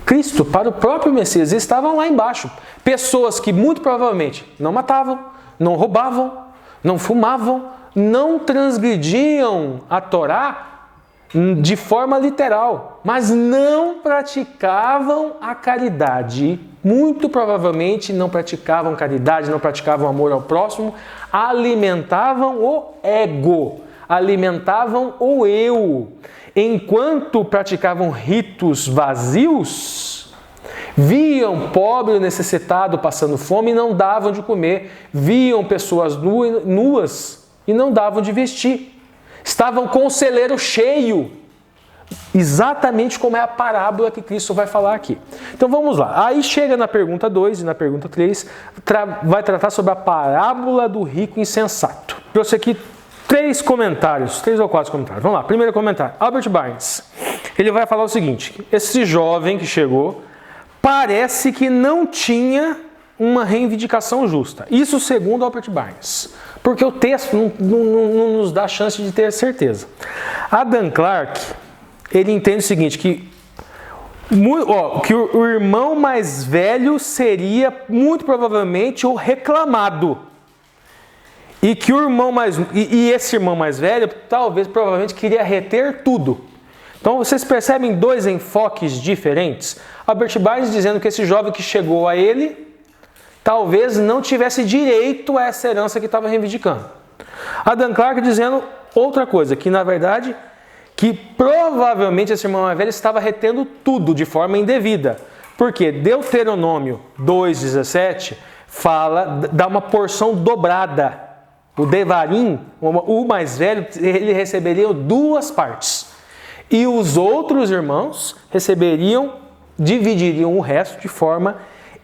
Cristo, para o próprio Messias. Eles estavam lá embaixo. Pessoas que muito provavelmente não matavam, não roubavam, não fumavam, não transgrediam a Torá de forma literal, mas não praticavam a caridade. Muito provavelmente não praticavam caridade, não praticavam amor ao próximo, alimentavam o ego, alimentavam o eu. Enquanto praticavam ritos vazios, viam pobre e necessitado passando fome e não davam de comer, viam pessoas nuas e não davam de vestir. Estavam com o celeiro cheio, exatamente como é a parábola que Cristo vai falar aqui. Então vamos lá. Aí chega na pergunta 2 e na pergunta 3, vai tratar sobre a parábola do rico insensato. Trouxe aqui 3 ou 4 comentários. Vamos lá, primeiro comentário. Albert Barnes. Ele vai falar o seguinte: esse jovem que chegou parece que não tinha uma reivindicação justa. Isso segundo Albert Barnes. Porque o texto não nos dá chance de ter certeza. Adam Clarke, ele entende o seguinte, que o irmão mais velho seria muito provavelmente o reclamado. E que esse irmão mais velho provavelmente queria reter tudo. Então vocês percebem 2 enfoques diferentes? Albert Barnes dizendo que esse jovem que chegou a ele talvez não tivesse direito a essa herança que estava reivindicando. Adam Clarke dizendo outra coisa, que na verdade, que provavelmente esse irmão mais velho estava retendo tudo de forma indevida. Porque Deuteronômio 2,17 dá uma porção dobrada. O Devarim, o mais velho, ele receberia 2 partes. E os outros irmãos dividiriam o resto de forma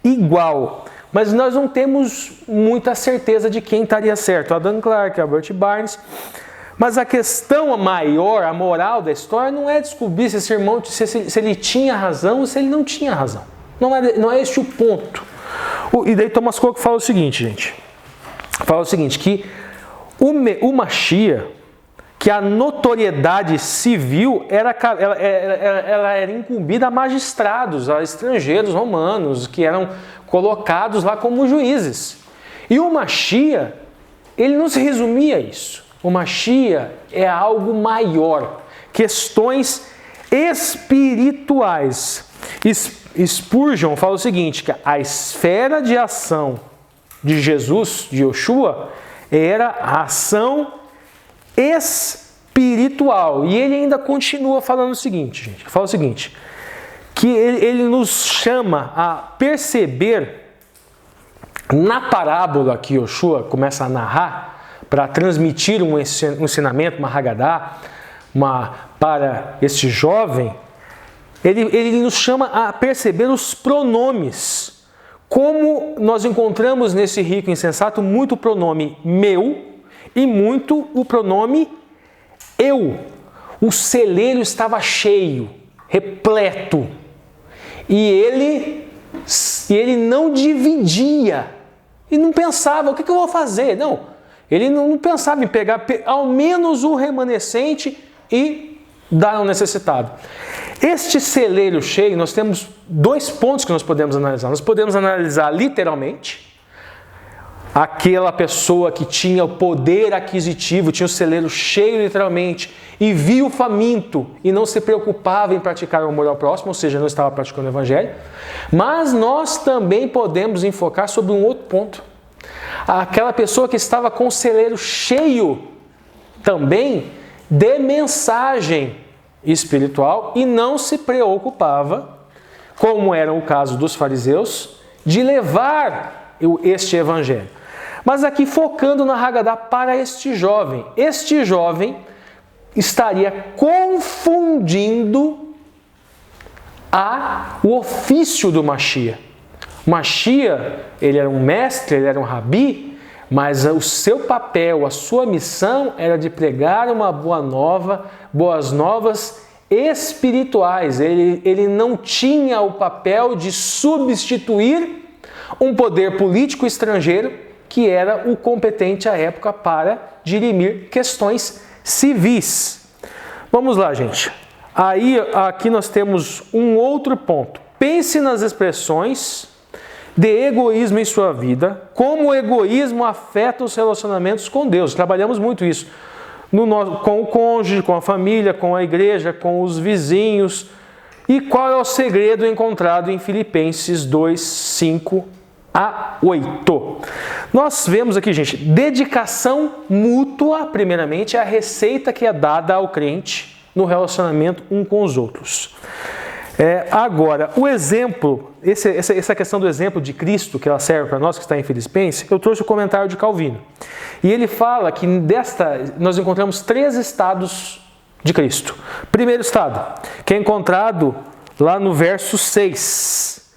igual. Mas nós não temos muita certeza de quem estaria certo. Adam Clarke, Albert Barnes. Mas a questão maior, a moral da história, não é descobrir se esse irmão, se ele tinha razão ou se ele não tinha razão. Não é este o ponto. E daí Thomas Cook fala o seguinte, gente. Fala o seguinte, que o Mashiach, que a notoriedade civil ela era incumbida a magistrados, a estrangeiros romanos, que eram colocados lá como juízes. E o Mashiach, ele não se resumia a isso. O Mashiach é algo maior, questões espirituais. Spurgeon fala o seguinte, que a esfera de ação de Jesus, de Yoshua, era a ação espiritual. E ele ainda continua falando o seguinte, gente, fala o seguinte, que ele nos chama a perceber na parábola que Yoshua começa a narrar para transmitir um ensinamento, uma Haggadah, para este jovem, ele nos chama a perceber os pronomes. Como nós encontramos nesse rico insensato muito o pronome meu e muito o pronome eu. O celeiro estava cheio, repleto. E ele não dividia. E não pensava, o que eu vou fazer? Não, ele não pensava em pegar ao menos o remanescente e dar ao necessitado. Este celeiro cheio, nós temos 2 pontos que nós podemos analisar. Nós podemos analisar literalmente, aquela pessoa que tinha o poder aquisitivo, tinha o celeiro cheio literalmente, e viu o faminto e não se preocupava em praticar o amor ao próximo, ou seja, não estava praticando o evangelho. Mas nós também podemos enfocar sobre um outro ponto. Aquela pessoa que estava com o celeiro cheio também de mensagem espiritual e não se preocupava, como era o caso dos fariseus, de levar este evangelho. Mas aqui focando na Haggadah para este jovem estaria confundindo o ofício do Mashiach. Mashiach, ele era um mestre, ele era um rabi, mas o seu papel, a sua missão era de pregar uma boas novas espirituais. Ele não tinha o papel de substituir um poder político estrangeiro que era o competente à época para dirimir questões civis. Vamos lá, gente. Aí, aqui nós temos um outro ponto. Pense nas expressões de egoísmo em sua vida, como o egoísmo afeta os relacionamentos com Deus. Trabalhamos muito isso com o cônjuge, com a família, com a igreja, com os vizinhos. E qual é o segredo encontrado em Filipenses 2, 5 a 8? Nós vemos aqui, gente, dedicação mútua, primeiramente, é a receita que é dada ao crente no relacionamento um com os outros. Agora, o exemplo, essa questão do exemplo de Cristo, que ela serve para nós, que está em Filipenses, eu trouxe o comentário de Calvino. E ele fala que nós encontramos 3 estados de Cristo. Primeiro estado, que é encontrado lá no verso 6,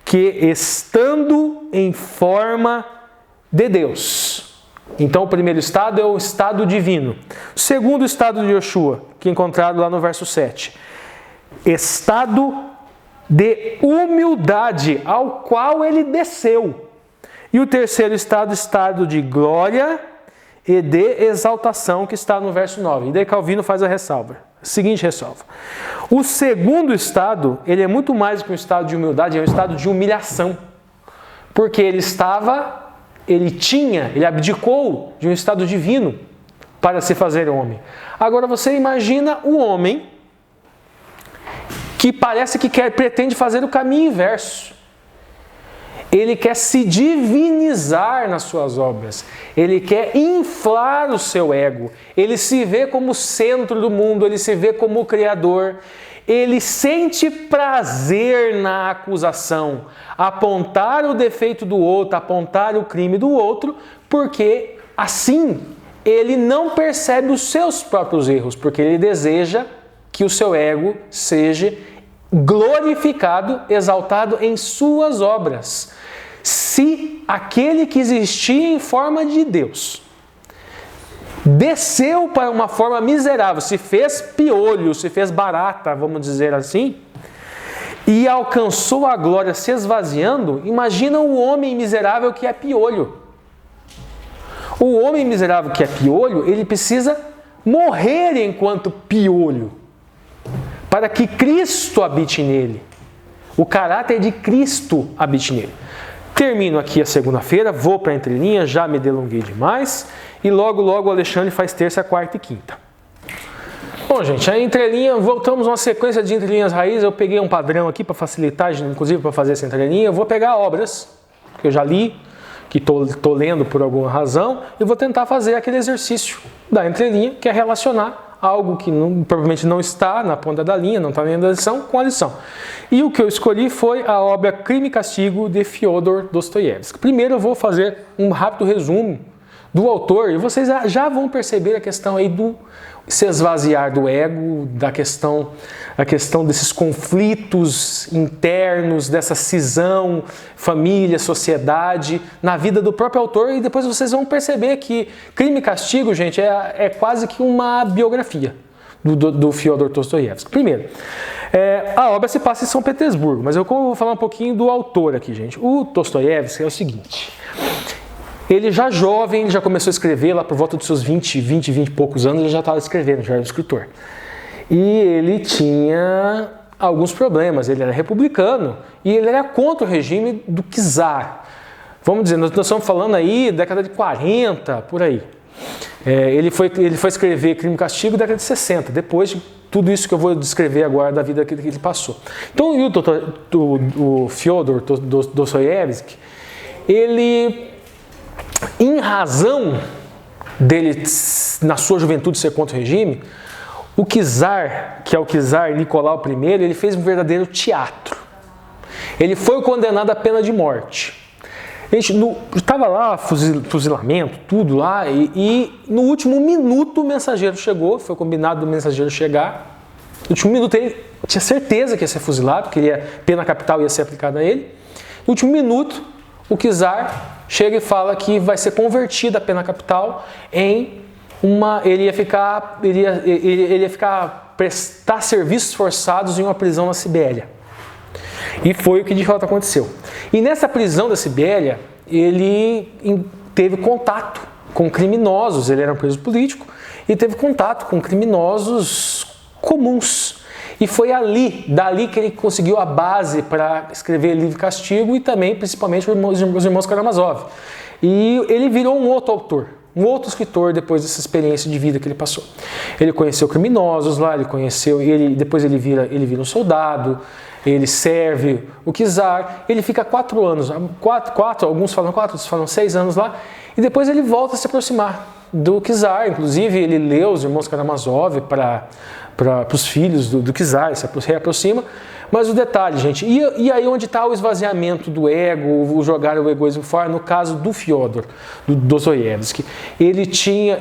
que estando em forma de Deus. Então, o primeiro estado é o estado divino. O segundo estado de Yeshua, que é encontrado lá no verso 7, estado de humildade, ao qual ele desceu. E o terceiro estado, estado de glória e de exaltação, que está no verso 9. E daí Calvino faz a seguinte ressalva. O segundo estado, ele é muito mais que um estado de humildade, é um estado de humilhação. Porque ele abdicou de um estado divino para se fazer homem. Agora você imagina o homem que parece que pretende fazer o caminho inverso. Ele quer se divinizar nas suas obras. Ele quer inflar o seu ego. Ele se vê como centro do mundo, ele se vê como o Criador. Ele sente prazer na acusação, apontar o defeito do outro, apontar o crime do outro, porque assim ele não percebe os seus próprios erros, porque ele deseja que o seu ego seja glorificado, exaltado em suas obras. Se aquele que existia em forma de Deus desceu para uma forma miserável, se fez piolho, se fez barata, vamos dizer assim, e alcançou a glória se esvaziando, imagina o homem miserável que é piolho. O homem miserável que é piolho, ele precisa morrer enquanto piolho, para que Cristo habite nele. O caráter de Cristo habite nele. Termino aqui a segunda-feira, vou para a entrelinha, já me delonguei demais. E logo o Alexandre faz terça, quarta e quinta. Bom, gente, a entrelinha, voltamos a uma sequência de entrelinhas raízes. Eu peguei um padrão aqui para facilitar, inclusive para fazer essa entrelinha. Eu vou pegar obras que eu já li, que estou lendo por alguma razão, e vou tentar fazer aquele exercício da entrelinha, que é relacionar algo que provavelmente não está na ponta da linha, não está nem na lição, com a lição. E o que eu escolhi foi a obra Crime e Castigo, de Fyodor Dostoiévski. Primeiro eu vou fazer um rápido resumo do autor, e vocês já vão perceber a questão aí do se esvaziar do ego, a questão desses conflitos internos, dessa cisão, família, sociedade, na vida do próprio autor, e depois vocês vão perceber que Crime e Castigo, gente, é quase que uma biografia do Fyodor Dostoiévski. Primeiro, a obra se passa em São Petersburgo, mas eu vou falar um pouquinho do autor aqui, gente. O Dostoiévski é o seguinte: ele já jovem, ele já começou a escrever lá por volta dos seus 20 e poucos anos, ele já estava escrevendo, já era um escritor. E ele tinha alguns problemas, ele era republicano e ele era contra o regime do czar. Vamos dizer, nós estamos falando aí década de 40, por aí. Ele foi escrever Crime e Castigo na década de 60, depois de tudo isso que eu vou descrever agora da vida que ele passou. Então o Fyodor Dostoiévski, ele, em razão dele, na sua juventude, ser contra o regime, o czar, que é o czar Nicolau I, ele fez um verdadeiro teatro. Ele foi condenado à pena de morte. Estava lá, fuzilamento, tudo lá, e no último minuto o mensageiro chegou, foi combinado do mensageiro chegar. No último minuto ele tinha certeza que ia ser fuzilado, porque a pena capital ia ser aplicada a ele. No último minuto, o czar chega e fala que vai ser convertida a pena capital em ele ia prestar serviços forçados em uma prisão na Sibéria. E foi o que de fato aconteceu. E nessa prisão da Sibéria, ele teve contato com criminosos, ele era um preso político, e teve contato com criminosos comuns. E foi dali que ele conseguiu a base para escrever Livre Castigo e também, principalmente, os Irmãos Karamazov. E ele virou um outro autor, um outro escritor depois dessa experiência de vida que ele passou. Ele conheceu criminosos lá, depois ele vira um soldado, ele serve o czar, ele fica 4 anos, alguns falam 4, outros falam 6 anos lá, e depois ele volta a se aproximar do czar. Inclusive ele lê os Irmãos Karamazov para os filhos do czar, se reaproxima. Mas o detalhe, gente, e aí onde está o esvaziamento do ego, o jogar o egoísmo fora, no caso do Fyodor, do Dostoiévski. Ele tinha,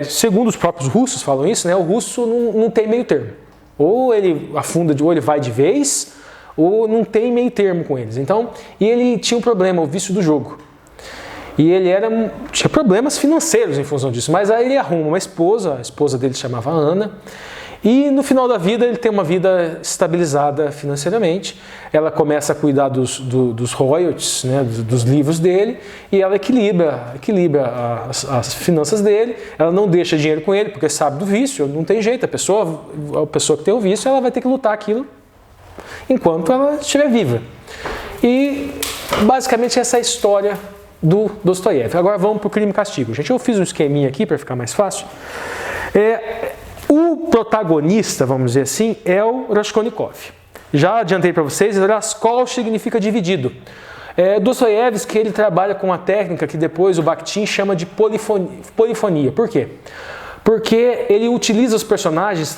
segundo os próprios russos falam isso, né, o russo não tem meio termo. Ou ele afunda, ou ele vai de vez, ou não tem meio termo com eles. Então, e ele tinha um problema, o vício do jogo. E ele tinha problemas financeiros em função disso, mas aí ele arruma uma esposa, a esposa dele se chamava Ana, e no final da vida ele tem uma vida estabilizada financeiramente. Ela começa a cuidar dos royalties, né, dos livros dele, e ela equilibra as finanças dele. Ela não deixa dinheiro com ele, porque sabe do vício, não tem jeito. A pessoa que tem o vício, ela vai ter que lutar aquilo enquanto ela estiver viva. E basicamente essa é a história do Dostoiévski. Agora vamos para o Crime e Castigo. Gente, eu fiz um esqueminha aqui para ficar mais fácil. O protagonista, vamos dizer assim, é o Raskolnikov. Já adiantei para vocês, Raskol significa dividido. Dostoiévski, ele trabalha com uma técnica que depois o Bakhtin chama de polifonia. Por quê? Porque ele utiliza os personagens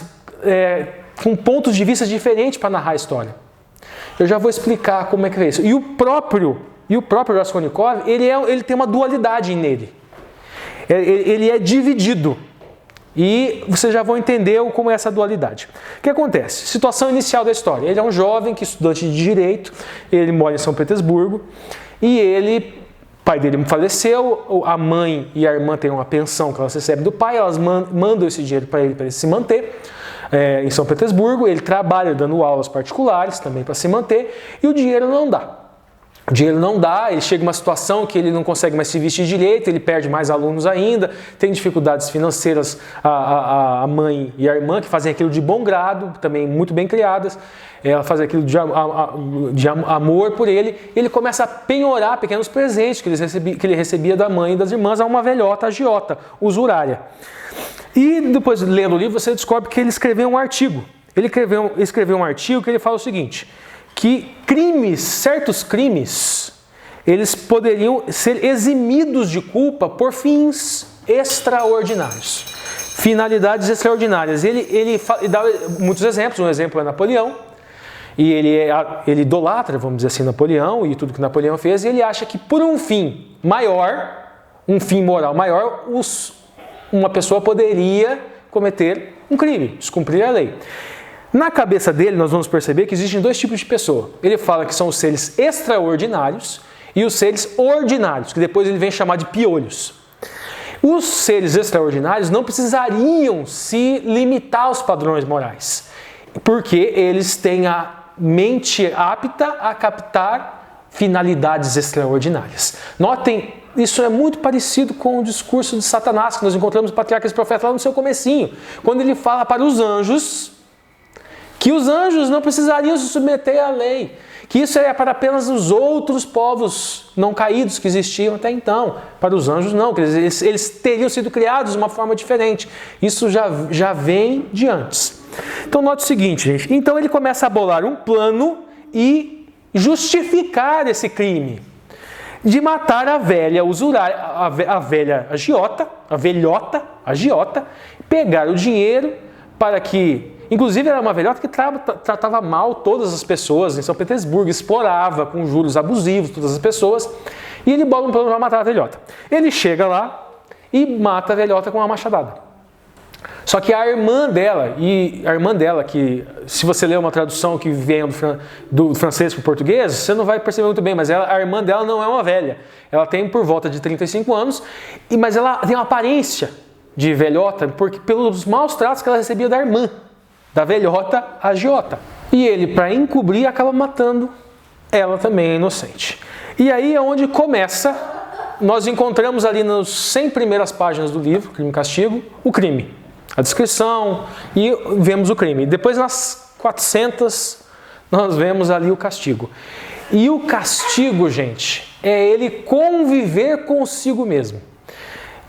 com pontos de vista diferentes para narrar a história. Eu já vou explicar como é que é isso. E o próprio Raskolnikov, ele tem uma dualidade nele. Ele é dividido. E vocês já vão entender como é essa dualidade. O que acontece? Situação inicial da história. Ele é um jovem que é estudante de Direito, ele mora em São Petersburgo, e o pai dele faleceu, a mãe e a irmã têm uma pensão que elas recebem do pai, elas mandam esse dinheiro para ele se manter em São Petersburgo. Ele trabalha dando aulas particulares também para se manter, e o dinheiro não dá. O dinheiro não dá, ele chega a uma situação que ele não consegue mais se vestir direito, ele perde mais alunos ainda, tem dificuldades financeiras, a mãe e a irmã, que fazem aquilo de bom grado, também muito bem criadas, ela faz aquilo de amor por ele, e ele começa a penhorar pequenos presentes que ele recebia da mãe e das irmãs a uma velhota agiota, usurária. E depois, lendo o livro, você descobre que ele escreveu um artigo. Ele escreveu um artigo que ele fala o seguinte: que certos crimes, eles poderiam ser eximidos de culpa por fins extraordinários, finalidades extraordinárias. Ele dá muitos exemplos. Um exemplo é Napoleão, e ele idolatra, vamos dizer assim, Napoleão e tudo que Napoleão fez, e ele acha que por um fim maior, um fim moral maior, uma pessoa poderia cometer um crime, descumprir a lei. Na cabeça dele, nós vamos perceber que existem 2 tipos de pessoa. Ele fala que são os seres extraordinários e os seres ordinários, que depois ele vem chamar de piolhos. Os seres extraordinários não precisariam se limitar aos padrões morais, porque eles têm a mente apta a captar finalidades extraordinárias. Notem, isso é muito parecido com o discurso de Satanás, que nós encontramos no Patriarcas e Profetas lá no seu comecinho, quando ele fala para os anjos que os anjos não precisariam se submeter à lei, que isso era para apenas os outros povos não caídos que existiam até então. Para os anjos não, que eles teriam sido criados de uma forma diferente. Isso já vem de antes. Então note o seguinte, gente. Então ele começa a bolar um plano e justificar esse crime de matar a velha usurária, a velha agiota, a velhota agiota, pegar o dinheiro para que... Inclusive, era uma velhota que tratava mal todas as pessoas em São Petersburgo, explorava com juros abusivos todas as pessoas, e ele bola um plano para matar a velhota. Ele chega lá e mata a velhota com uma machadada. Só que a irmã dela, que se você ler uma tradução que vem do francês para o português, você não vai perceber muito bem, mas a irmã dela não é uma velha. Ela tem por volta de 35 anos, mas ela tem uma aparência de velhota pelos maus tratos que ela recebia da irmã, da velhota agiota. E ele, para encobrir, acaba matando ela também, inocente. E aí é onde começa nós encontramos ali nas 100 primeiras páginas do livro, Crime e Castigo, o crime, a descrição e vemos o crime. Depois nas 400 nós vemos ali o castigo. E o castigo, gente, é ele conviver consigo mesmo.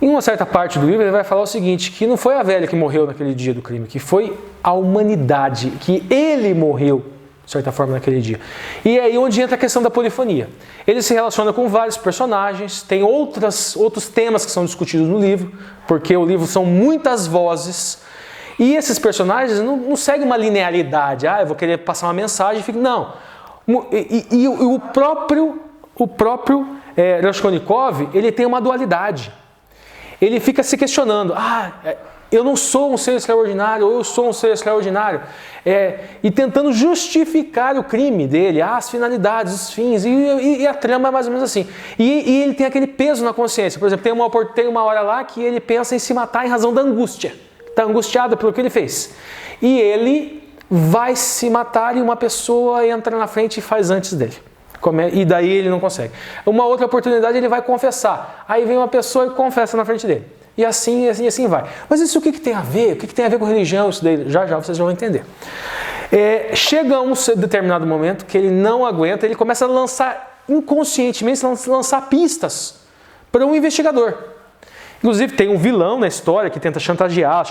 Em uma certa parte do livro ele vai falar o seguinte, que não foi a velha que morreu naquele dia do crime, que foi a humanidade, que ele morreu, de certa forma, naquele dia. E é aí onde entra a questão da polifonia. Ele se relaciona com vários personagens, tem outros temas que são discutidos no livro, porque o livro são muitas vozes, e esses personagens não seguem uma linearidade, eu vou querer passar uma mensagem, não. E o próprio Raskolnikov, ele tem uma dualidade. Ele fica se questionando, eu não sou um ser extraordinário, ou eu sou um ser extraordinário, e tentando justificar o crime dele, as finalidades, os fins, e a trama é mais ou menos assim. E ele tem aquele peso na consciência. Por exemplo, tem uma hora lá que ele pensa em se matar em razão da angústia, está angustiado pelo que ele fez. E ele vai se matar e uma pessoa entra na frente e faz antes dele. E daí ele não consegue. Uma outra oportunidade ele vai confessar. Aí vem uma pessoa e confessa na frente dele. E assim vai. Mas isso o que tem a ver? O que tem a ver com religião? Isso daí, já vocês vão entender. Chega um determinado momento que ele não aguenta, ele começa a lançar, inconscientemente, lançar pistas para um investigador. Inclusive tem um vilão na história que tenta chantagear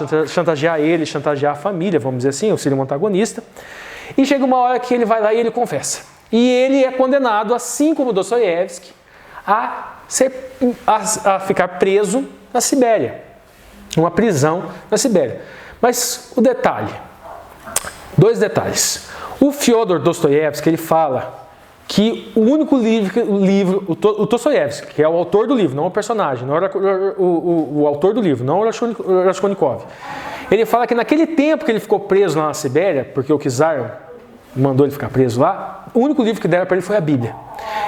ele, chantagear a família, vamos dizer assim, o serial antagonista. E chega uma hora que ele vai lá e ele confessa. E ele é condenado, assim como Dostoiévski, a ficar preso na Sibéria. Uma prisão na Sibéria. Mas dois detalhes. O Fyodor Dostoiévski, ele fala que o único livro, o Dostoiévski, que é o autor do livro, não o personagem, não o autor do livro, não o Raskolnikov, ele fala que naquele tempo que ele ficou preso lá na Sibéria, porque o czar mandou ele ficar preso lá, o único livro que deram para ele foi a Bíblia.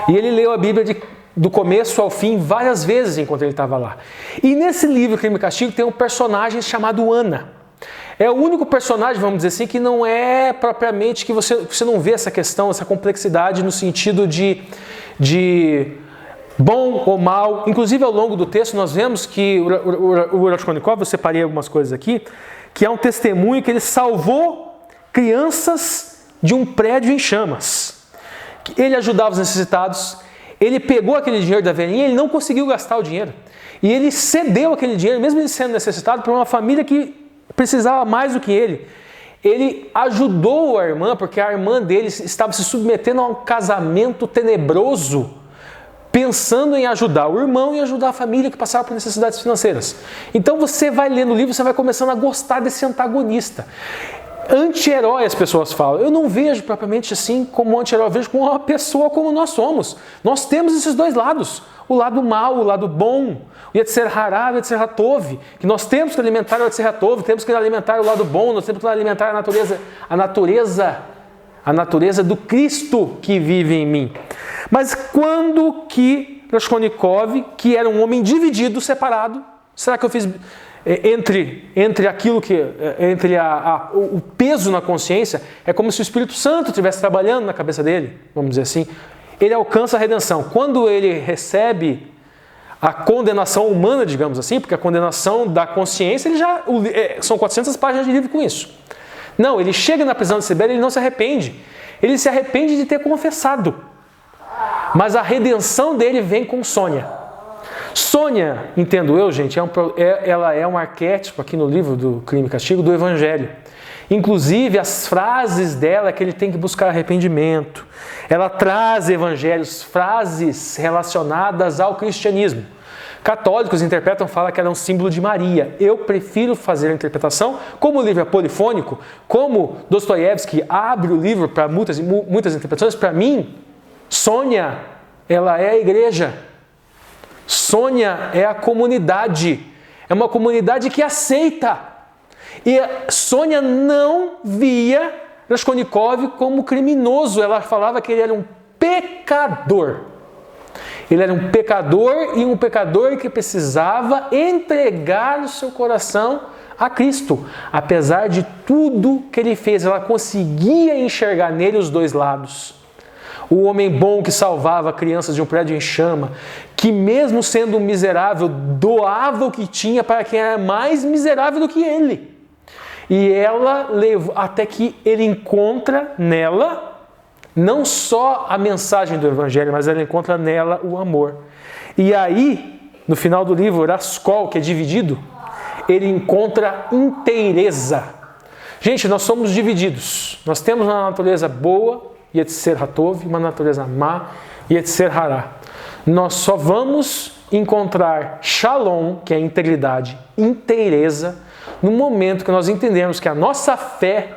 E ele leu a Bíblia do começo ao fim várias vezes enquanto ele estava lá. E nesse livro, Crime e Castigo, tem um personagem chamado Ana. É o único personagem, vamos dizer assim, que não é propriamente que você não vê essa questão, essa complexidade no sentido de bom ou mal. Inclusive, ao longo do texto, nós vemos que o Raskolnikov, eu separei algumas coisas aqui, que é um testemunho que ele salvou crianças de um prédio em chamas. Ele ajudava os necessitados, ele pegou aquele dinheiro da velhinha, ele não conseguiu gastar o dinheiro. E ele cedeu aquele dinheiro, mesmo ele sendo necessitado, para uma família que precisava mais do que ele. Ele ajudou a irmã, porque a irmã dele estava se submetendo a um casamento tenebroso, pensando em ajudar o irmão e ajudar a família que passava por necessidades financeiras. Então você vai lendo o livro, você vai começando a gostar desse antagonista. Anti-herói, as pessoas falam. Eu não vejo propriamente assim como anti-herói, eu vejo como uma pessoa como nós somos. Nós temos esses dois lados, o lado mal, o lado bom, o Yetzer Hará, o Yetzer Hatov, que nós temos que alimentar o Yetzer Hatov, temos que alimentar o lado bom, nós temos que alimentar a natureza do Cristo que vive em mim. Mas quando que Raskolnikov, que era um homem dividido, separado, será que eu fiz entre aquilo que o peso na consciência, é como se o Espírito Santo estivesse trabalhando na cabeça dele, vamos dizer assim. Ele alcança a redenção. Quando ele recebe a condenação humana, digamos assim, porque a condenação da consciência, são 400 páginas de livro com isso. Não, ele chega na prisão de Sibéria e ele não se arrepende. Ele se arrepende de ter confessado. Mas a redenção dele vem com Sônia. Sônia, entendo eu, gente, ela é um arquétipo aqui no livro do Crime e Castigo do Evangelho. Inclusive, as frases dela é que ele tem que buscar arrependimento. Ela traz evangelhos, frases relacionadas ao cristianismo. Católicos interpretam, falam que ela é um símbolo de Maria. Eu prefiro fazer a interpretação, como o livro é polifônico, como Dostoiévski abre o livro para muitas interpretações, para mim, Sônia, ela é a igreja. Sônia é a comunidade, é uma comunidade que aceita. E Sônia não via Raskolnikov como criminoso, ela falava que ele era um pecador. Ele era um pecador e um pecador que precisava entregar o seu coração a Cristo. Apesar de tudo que ele fez, ela conseguia enxergar nele os dois lados. o homem bom que salvava crianças de um prédio em chama, que mesmo sendo um miserável, doava o que tinha para quem era mais miserável do que ele. E ela levou, até que ele encontra nela, não só a mensagem do Evangelho, mas ele encontra nela o amor. E aí, no final do livro, Raskol, que é dividido, ele encontra inteireza. Gente, nós somos divididos. Nós temos uma natureza boa, Yetzer Hatov, uma natureza má, Yetzer Hará. Nós só vamos encontrar Shalom, que é a integridade, inteireza, no momento que nós entendemos que a nossa fé,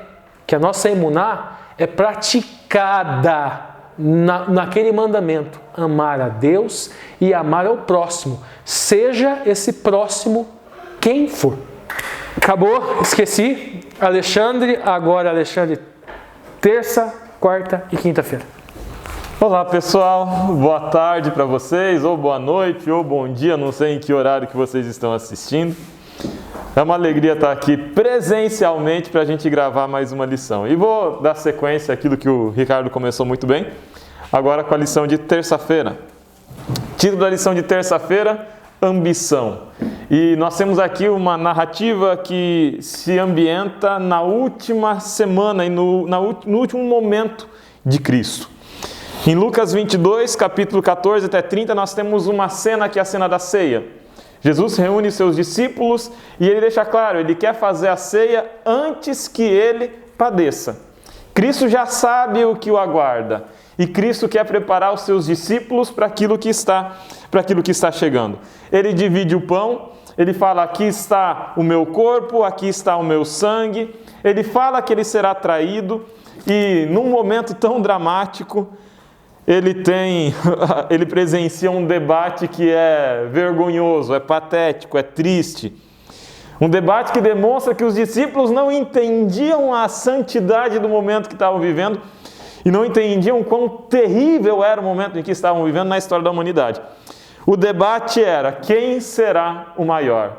que a nossa emuná, é praticada naquele mandamento, amar a Deus e amar ao próximo, seja esse próximo quem for. Acabou? Esqueci. Alexandre, agora Alexandre, terça, quarta e quinta-feira. Olá pessoal, boa tarde para vocês, ou boa noite, ou bom dia, não sei em que horário que vocês estão assistindo. É uma alegria estar aqui presencialmente para a gente gravar mais uma lição. E vou dar sequência àquilo que o Ricardo começou muito bem, agora com a lição de terça-feira. Título da lição de terça-feira, ambição. E nós temos aqui uma narrativa que se ambienta na última semana e no último momento de Cristo. Em Lucas 22, capítulo 14 até 30, nós temos uma cena que é a cena da ceia. Jesus reúne seus discípulos e ele deixa claro, ele quer fazer a ceia antes que ele padeça. Cristo já sabe o que o aguarda e Cristo quer preparar os seus discípulos para aquilo que está chegando. Ele divide o pão, ele fala, aqui está o meu corpo, aqui está o meu sangue. Ele fala que ele será traído e num momento tão dramático, ele presencia um debate que é vergonhoso, é patético, é triste. Um debate que demonstra que os discípulos não entendiam a santidade do momento que estavam vivendo e não entendiam quão terrível era o momento em que estavam vivendo na história da humanidade. O debate era, quem será o maior?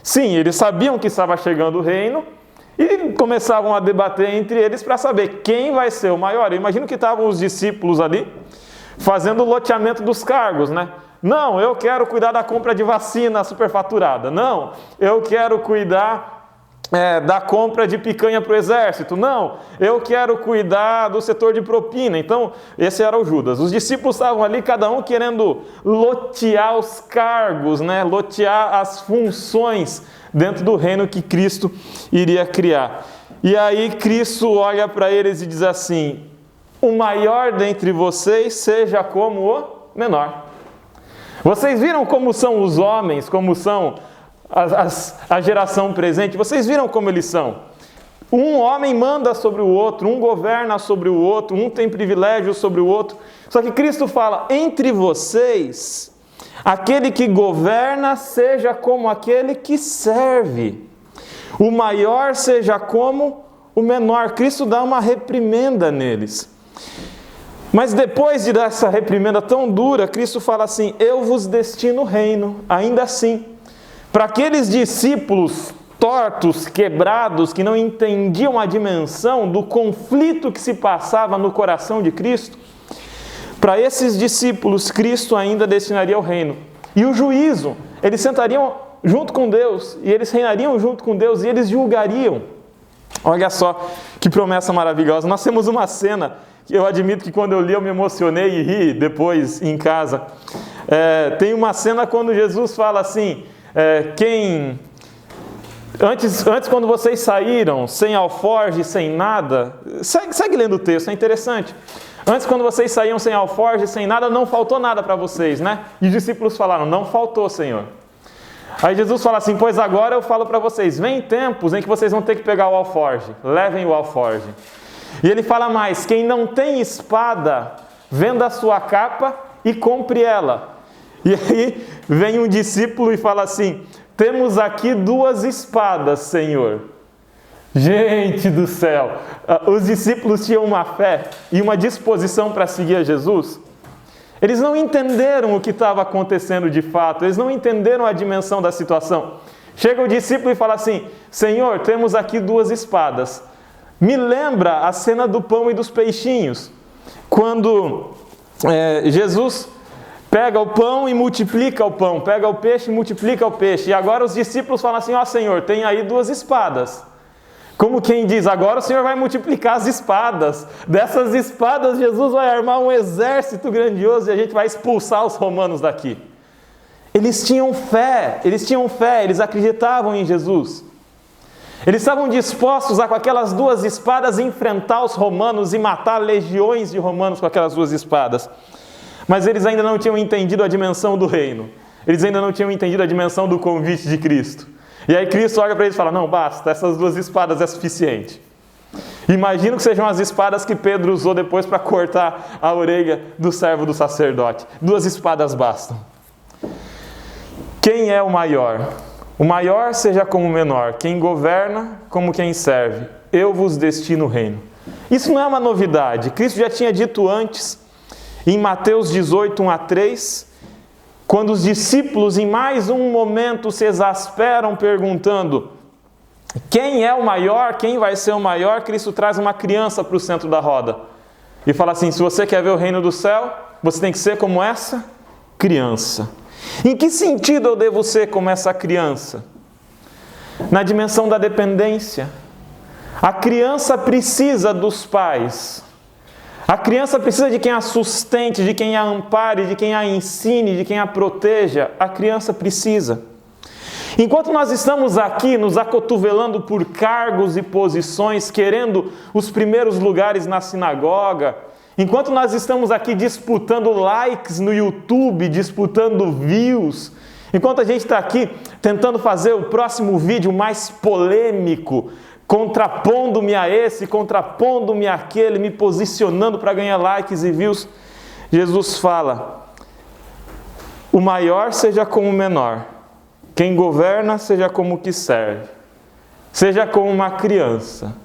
Sim, eles sabiam que estava chegando o reino, e começavam a debater entre eles para saber quem vai ser o maior. Eu imagino que estavam os discípulos ali fazendo o loteamento dos cargos, né? Não, eu quero cuidar da compra de vacina superfaturada. Não, eu quero cuidar da compra de picanha para o exército. Não, eu quero cuidar do setor de propina. Então, esse era o Judas. Os discípulos estavam ali, cada um querendo lotear os cargos, né? Lotear as funções dentro do reino que Cristo iria criar. E aí Cristo olha para eles e diz assim, o maior dentre vocês seja como o menor. Vocês viram como são os homens, como são a geração presente? Vocês viram como eles são? Um homem manda sobre o outro, um governa sobre o outro, um tem privilégio sobre o outro. Só que Cristo fala, entre vocês, aquele que governa seja como aquele que serve. O maior seja como o menor. Cristo dá uma reprimenda neles. Mas depois de dar essa reprimenda tão dura, Cristo fala assim, eu vos destino o reino, ainda assim. Para aqueles discípulos tortos, quebrados, que não entendiam a dimensão do conflito que se passava no coração de Cristo, para esses discípulos, Cristo ainda destinaria o reino. E o juízo, eles sentariam junto com Deus, e eles reinariam junto com Deus, e eles julgariam. Olha só que promessa maravilhosa. Nós temos uma cena, que eu admito que quando eu li eu me emocionei e ri depois em casa. Tem uma cena quando Jesus fala assim, Antes quando vocês saíram sem alforge, sem nada, segue lendo o texto, é interessante. Antes, quando vocês saíam sem alforge, sem nada, não faltou nada para vocês, né? E os discípulos falaram, não faltou, Senhor. Aí Jesus fala assim, pois agora eu falo para vocês, vem tempos em que vocês vão ter que pegar o alforge, levem o alforge. E ele fala mais, quem não tem espada, venda a sua capa e compre ela. E aí vem um discípulo e fala assim, temos aqui 2 espadas, Senhor. Gente do céu, os discípulos tinham uma fé e uma disposição para seguir a Jesus. Eles não entenderam o que estava acontecendo de fato, eles não entenderam a dimensão da situação. Chega o discípulo e fala assim, Senhor, temos aqui 2 espadas. Me lembra a cena do pão e dos peixinhos. quando Jesus pega o pão e multiplica o pão, pega o peixe e multiplica o peixe. E agora os discípulos falam assim: ó Senhor, tem aí 2 espadas. Como quem diz, agora o Senhor vai multiplicar as espadas. Dessas espadas Jesus vai armar um exército grandioso e a gente vai expulsar os romanos daqui. Eles tinham fé, eles acreditavam em Jesus. Eles estavam dispostos a, com aquelas 2 espadas, enfrentar os romanos e matar legiões de romanos com aquelas 2 espadas. Mas eles ainda não tinham entendido a dimensão do reino. Eles ainda não tinham entendido a dimensão do convite de Cristo. E aí Cristo olha para eles e fala: não, basta, essas 2 espadas é suficiente. Imagino que sejam as espadas que Pedro usou depois para cortar a orelha do servo do sacerdote. 2 espadas bastam. Quem é o maior? O maior seja como o menor, quem governa como quem serve. Eu vos destino o reino. Isso não é uma novidade. Cristo já tinha dito antes, em Mateus 18, 1-3, quando os discípulos em mais um momento se exasperam perguntando: quem é o maior? Quem vai ser o maior? Cristo traz uma criança para o centro da roda e fala assim: se você quer ver o reino do céu, você tem que ser como essa criança. Em que sentido eu devo ser como essa criança? Na dimensão da dependência. A criança precisa dos pais. A criança precisa de quem a sustente, de quem a ampare, de quem a ensine, de quem a proteja. A criança precisa. Enquanto nós estamos aqui nos acotovelando por cargos e posições, querendo os primeiros lugares na sinagoga, enquanto nós estamos aqui disputando likes no YouTube, disputando views, enquanto a gente está aqui tentando fazer o próximo vídeo mais polêmico, contrapondo-me a esse, contrapondo-me àquele, me posicionando para ganhar likes e views, Jesus fala: o maior seja como o menor, quem governa seja como o que serve, seja como uma criança.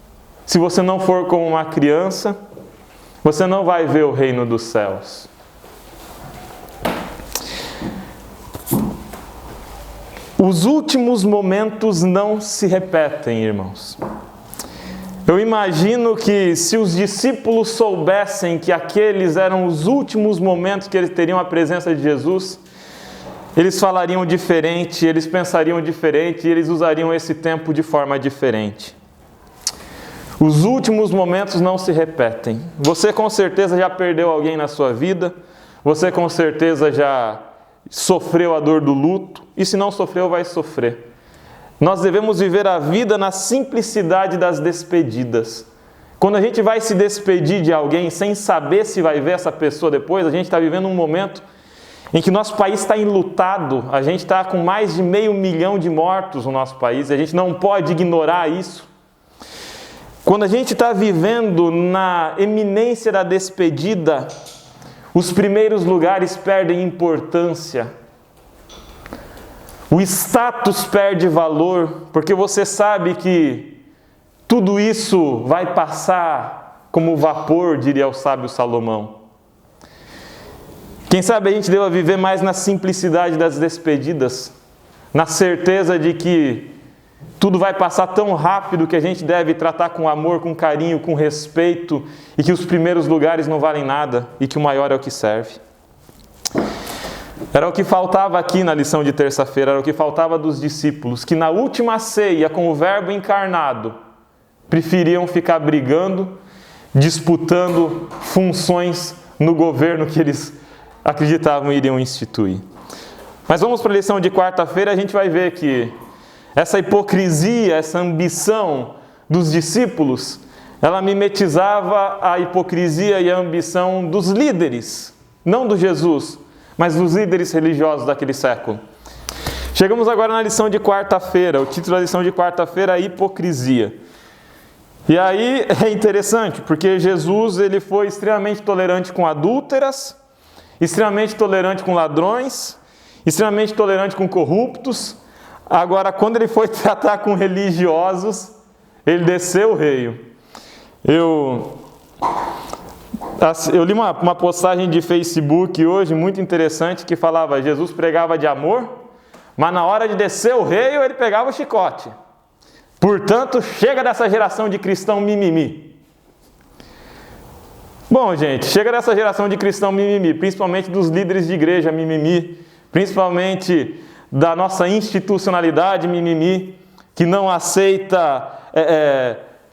Se você não for como uma criança, você não vai ver o reino dos céus. Os últimos momentos não se repetem, irmãos. Eu imagino que se os discípulos soubessem que aqueles eram os últimos momentos que eles teriam a presença de Jesus, eles falariam diferente, eles pensariam diferente e eles usariam esse tempo de forma diferente. Os últimos momentos não se repetem. Você com certeza já perdeu alguém na sua vida, você com certeza já sofreu a dor do luto, e se não sofreu, vai sofrer. Nós devemos viver a vida na simplicidade das despedidas. Quando a gente vai se despedir de alguém sem saber se vai ver essa pessoa depois, a gente está vivendo um momento em que nosso país está enlutado, a gente está com mais de 500 mil de mortos no nosso país, e a gente não pode ignorar isso. Quando a gente está vivendo na eminência da despedida, os primeiros lugares perdem importância. O status perde valor, porque você sabe que tudo isso vai passar como vapor, diria o sábio Salomão. Quem sabe a gente deva viver mais na simplicidade das despedidas, na certeza de que tudo vai passar tão rápido que a gente deve tratar com amor, com carinho, com respeito, e que os primeiros lugares não valem nada e que o maior é o que serve. Era o que faltava aqui na lição de terça-feira, era o que faltava dos discípulos, que na última ceia, com o Verbo encarnado, preferiam ficar brigando, disputando funções no governo que eles acreditavam iriam instituir. Mas vamos para a lição de quarta-feira, a gente vai ver que essa hipocrisia, essa ambição dos discípulos, ela mimetizava a hipocrisia e a ambição dos líderes, não do Jesus, mas dos líderes religiosos daquele século. Chegamos agora na lição de quarta-feira, o título da lição de quarta-feira é hipocrisia. E aí é interessante, porque Jesus ele foi extremamente tolerante com adúlteras, extremamente tolerante com ladrões, extremamente tolerante com corruptos. Agora, quando ele foi tratar com religiosos, ele desceu o reio. Eu li uma postagem de Facebook hoje, muito interessante, que falava: Jesus pregava de amor, mas na hora de descer o reio, ele pegava o chicote. Portanto, chega dessa geração de cristão mimimi. Bom, gente, chega dessa geração de cristão mimimi, principalmente dos líderes de igreja mimimi, principalmente da nossa institucionalidade mimimi, que não aceita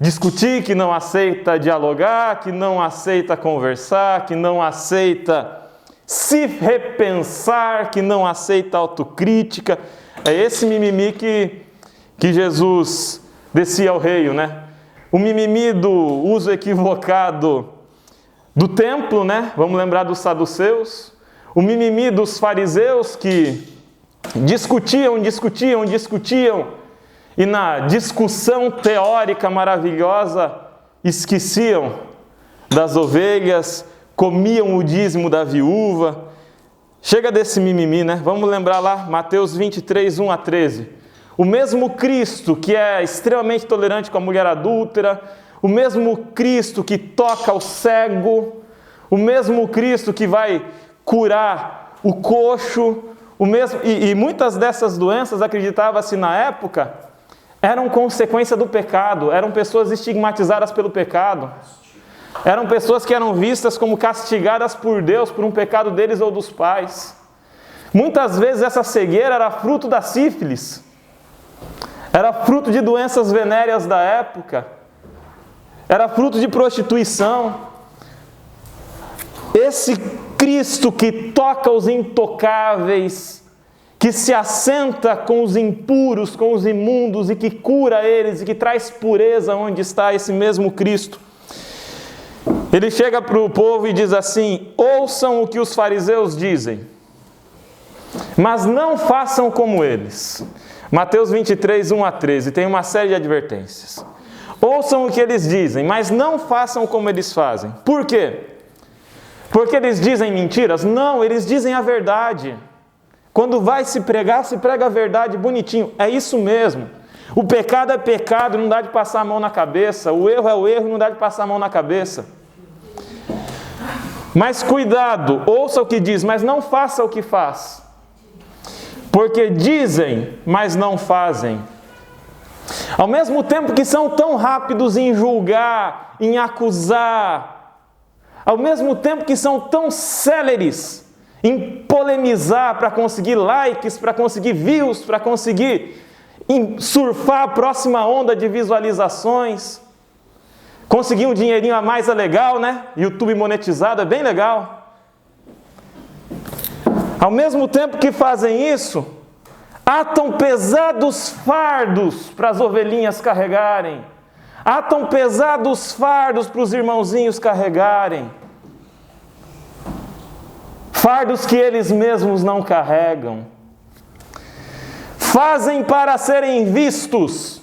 discutir, que não aceita dialogar, que não aceita conversar, que não aceita se repensar, que não aceita autocrítica. É esse mimimi que Jesus descia ao reino, né? O mimimi do uso equivocado do templo, né? Vamos lembrar dos saduceus. O mimimi dos fariseus que discutiam e na discussão teórica maravilhosa esqueciam das ovelhas, comiam o dízimo da viúva. Chega desse mimimi, né? Vamos lembrar lá, Mateus 23, 1 a 13. O mesmo Cristo que é extremamente tolerante com a mulher adúltera, o mesmo Cristo que toca o cego, o mesmo Cristo que vai curar o coxo, e muitas dessas doenças, acreditava-se na época, eram consequência do pecado, eram pessoas estigmatizadas pelo pecado, eram pessoas que eram vistas como castigadas por Deus por um pecado deles ou dos pais. Muitas vezes essa cegueira era fruto da sífilis, era fruto de doenças venéreas da época, era fruto de prostituição. Esse Cristo que toca os intocáveis, que se assenta com os impuros, com os imundos e que cura eles e que traz pureza onde está esse mesmo Cristo. Ele chega para o povo e diz assim: ouçam o que os fariseus dizem, mas não façam como eles. Mateus 23, 1 a 13, tem uma série de advertências. Ouçam o que eles dizem, mas não façam como eles fazem. Por quê? Porque eles dizem mentiras? Não, eles dizem a verdade. Quando vai se prega a verdade bonitinho. É isso mesmo. O pecado é pecado, não dá de passar a mão na cabeça. O erro é o erro, não dá de passar a mão na cabeça. Mas cuidado, ouça o que diz, mas não faça o que faz. Porque dizem, mas não fazem. Ao mesmo tempo que são tão rápidos em julgar, em acusar, ao mesmo tempo que são tão céleres em polemizar para conseguir likes, para conseguir views, para conseguir surfar a próxima onda de visualizações, conseguir um dinheirinho a mais é legal, né? YouTube monetizado é bem legal. Ao mesmo tempo que fazem isso, atam pesados fardos para as ovelhinhas carregarem, atam pesados fardos para os irmãozinhos carregarem, fardos que eles mesmos não carregam, fazem para serem vistos,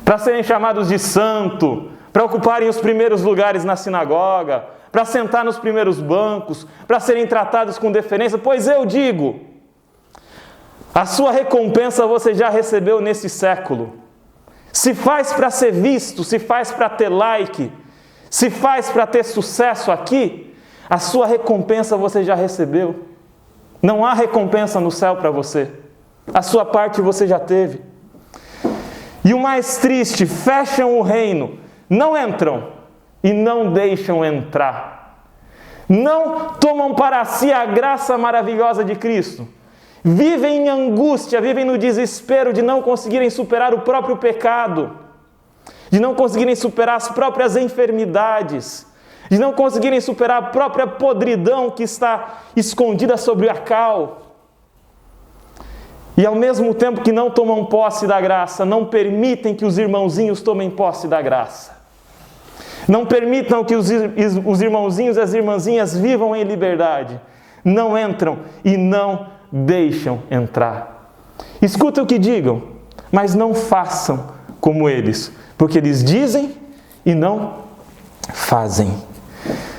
para serem chamados de santo, para ocuparem os primeiros lugares na sinagoga, para sentar nos primeiros bancos, para serem tratados com deferência. Pois eu digo, a sua recompensa você já recebeu nesse século. Se faz para ser visto, se faz para ter like, se faz para ter sucesso aqui, a sua recompensa você já recebeu. Não há recompensa no céu para você. A sua parte você já teve. E o mais triste, fecham o reino, não entram e não deixam entrar. Não tomam para si a graça maravilhosa de Cristo. Vivem em angústia, vivem no desespero de não conseguirem superar o próprio pecado, de não conseguirem superar as próprias enfermidades, de não conseguirem superar a própria podridão que está escondida sobre a cal. E ao mesmo tempo que não tomam posse da graça, não permitem que os irmãozinhos tomem posse da graça. Não permitam que os irmãozinhos e as irmãzinhas vivam em liberdade. Não entram e não deixam entrar. Escuta o que digam, mas não façam como eles, porque eles dizem e não fazem.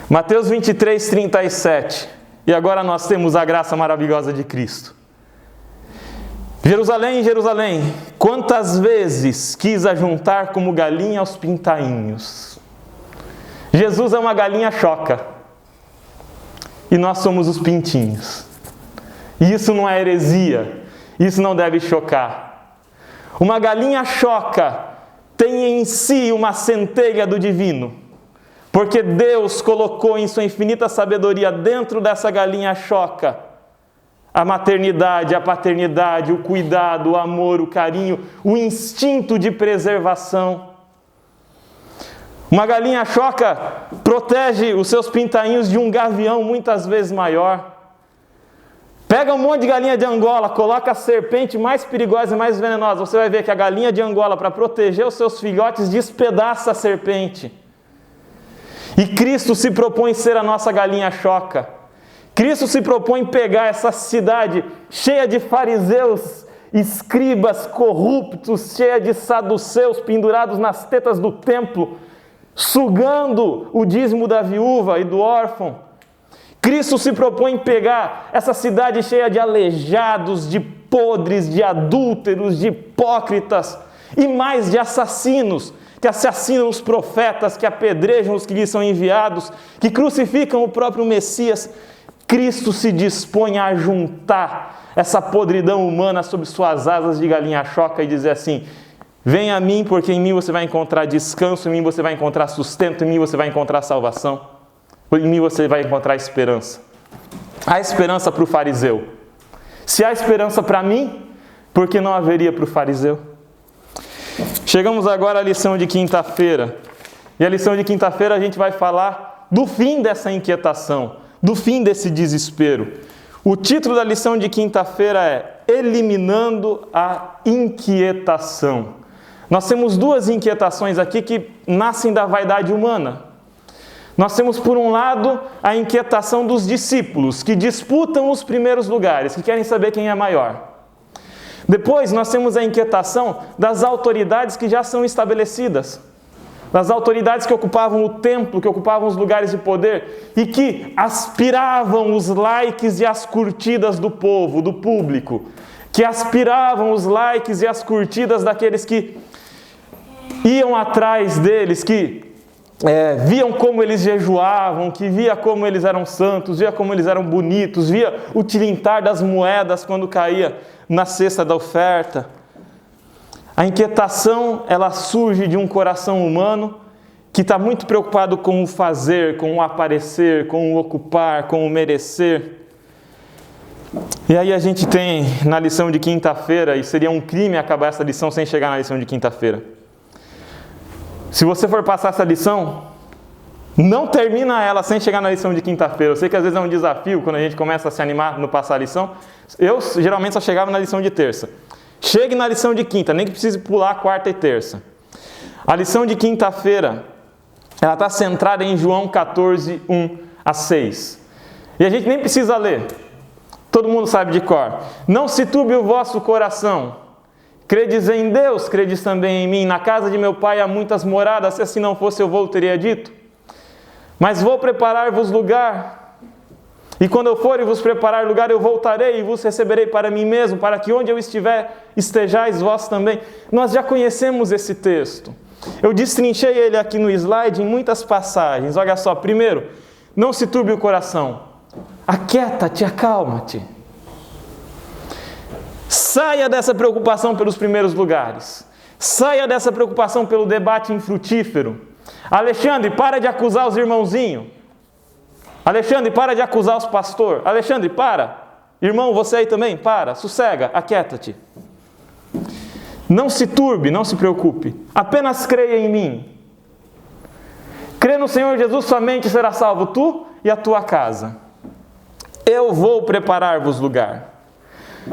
Mateus 23, 37. E agora nós temos a graça maravilhosa de Cristo. Jerusalém, Jerusalém, quantas vezes quis ajuntar como galinha aos pintainhos. Jesus é uma galinha choca. E nós somos os pintinhos. E isso não é heresia. Isso não deve chocar. Uma galinha choca tem em si uma centelha do divino. Porque Deus colocou em sua infinita sabedoria dentro dessa galinha choca a maternidade, a paternidade, o cuidado, o amor, o carinho, o instinto de preservação. Uma galinha choca protege os seus pintainhos de um gavião muitas vezes maior. Pega um monte de galinha de Angola, coloca a serpente mais perigosa e mais venenosa. Você vai ver que a galinha de Angola, para proteger os seus filhotes, despedaça a serpente. E Cristo se propõe ser a nossa galinha choca. Cristo se propõe pegar essa cidade cheia de fariseus, escribas corruptos, cheia de saduceus pendurados nas tetas do templo, sugando o dízimo da viúva e do órfão. Cristo se propõe pegar essa cidade cheia de aleijados, de podres, de adúlteros, de hipócritas e mais de assassinos, que assassinam os profetas, que apedrejam os que lhes são enviados, que crucificam o próprio Messias. Cristo se dispõe a juntar essa podridão humana sob suas asas de galinha choca e dizer assim: vem a mim, porque em mim você vai encontrar descanso, em mim você vai encontrar sustento, em mim você vai encontrar salvação, em mim você vai encontrar esperança. Há esperança para o fariseu. Se há esperança para mim, por que não haveria para o fariseu? Chegamos agora à lição de quinta-feira. E a lição de quinta-feira a gente vai falar do fim dessa inquietação, do fim desse desespero. O título da lição de quinta-feira é Eliminando a Inquietação. Nós temos duas inquietações aqui que nascem da vaidade humana. Nós temos, por um lado, a inquietação dos discípulos, que disputam os primeiros lugares, que querem saber quem é maior. Depois, nós temos a inquietação das autoridades que já são estabelecidas, das autoridades que ocupavam o templo, que ocupavam os lugares de poder e que aspiravam os likes e as curtidas do povo, do público, que aspiravam os likes e as curtidas daqueles que iam atrás deles, que viam como eles jejuavam, que via como eles eram santos, via como eles eram bonitos, via o tilintar das moedas quando caía na cesta da oferta. A inquietação, ela surge de um coração humano que está muito preocupado com o fazer, com o aparecer, com o ocupar, com o merecer. E aí a gente tem na lição de quinta-feira, e seria um crime acabar essa lição sem chegar na lição de quinta-feira. Se você for passar essa lição, não termina ela sem chegar na lição de quinta-feira. Eu sei que às vezes é um desafio quando a gente começa a se animar no passar a lição. Eu geralmente só chegava na lição de terça. Chegue na lição de quinta, nem que precise pular quarta e terça. A lição de quinta-feira, ela está centrada em João 14, 1 a 6. E a gente nem precisa ler. Todo mundo sabe de cor. Não se turbe o vosso coração. Credes em Deus, credes também em mim. Na casa de meu pai há muitas moradas, se assim não fosse eu vou teria dito. Mas vou preparar-vos lugar. E quando eu for e vos preparar lugar, eu voltarei e vos receberei para mim mesmo, para que onde eu estiver, estejais vós também. Nós já conhecemos esse texto. Eu destrinchei ele aqui no slide em muitas passagens. Olha só, primeiro, não se turbe o coração. Aquieta-te, acalma-te. Saia dessa preocupação pelos primeiros lugares. Saia dessa preocupação pelo debate infrutífero. Alexandre, para de acusar os irmãozinhos. Alexandre, para de acusar os pastores. Alexandre, para. Irmão, você aí também, para. Sossega, aquieta-te. Não se turbe, não se preocupe. Apenas creia em mim. Crê no Senhor Jesus, somente será salvo tu e a tua casa. Eu vou preparar-vos lugar.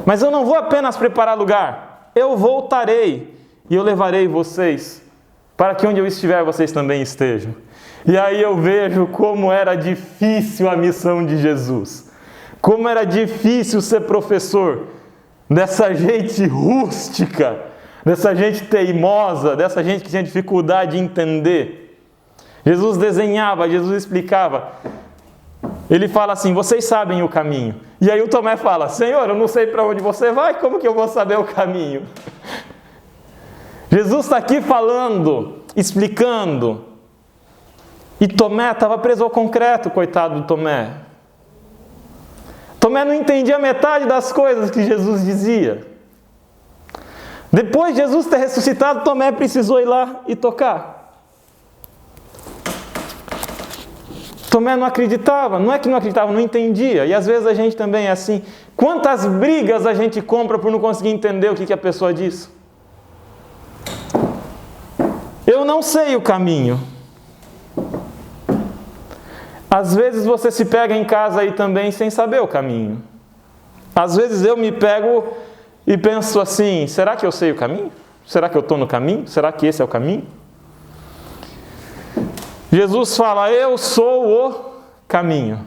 Mas eu não vou apenas preparar lugar. Eu voltarei e eu levarei vocês para que onde eu estiver vocês também estejam. E aí eu vejo como era difícil a missão de Jesus. Como era difícil ser professor dessa gente rústica, dessa gente teimosa, dessa gente que tinha dificuldade de entender. Jesus desenhava, Jesus explicava. Ele fala assim, vocês sabem o caminho. E aí o Tomé fala, Senhor, eu não sei para onde você vai, como que eu vou saber o caminho? Jesus está aqui falando, explicando. E Tomé estava preso ao concreto, coitado do Tomé. Tomé não entendia metade das coisas que Jesus dizia. Depois de Jesus ter ressuscitado, Tomé precisou ir lá e tocar. Tomé não acreditava, não é que não acreditava, não entendia. E às vezes a gente também é assim. Quantas brigas a gente compra por não conseguir entender o que a pessoa diz? Eu não sei o caminho. Às vezes você se pega em casa aí também sem saber o caminho. Às vezes eu me pego e penso assim, será que eu sei o caminho? Será que eu estou no caminho? Será que esse é o caminho? Jesus fala, eu sou o caminho.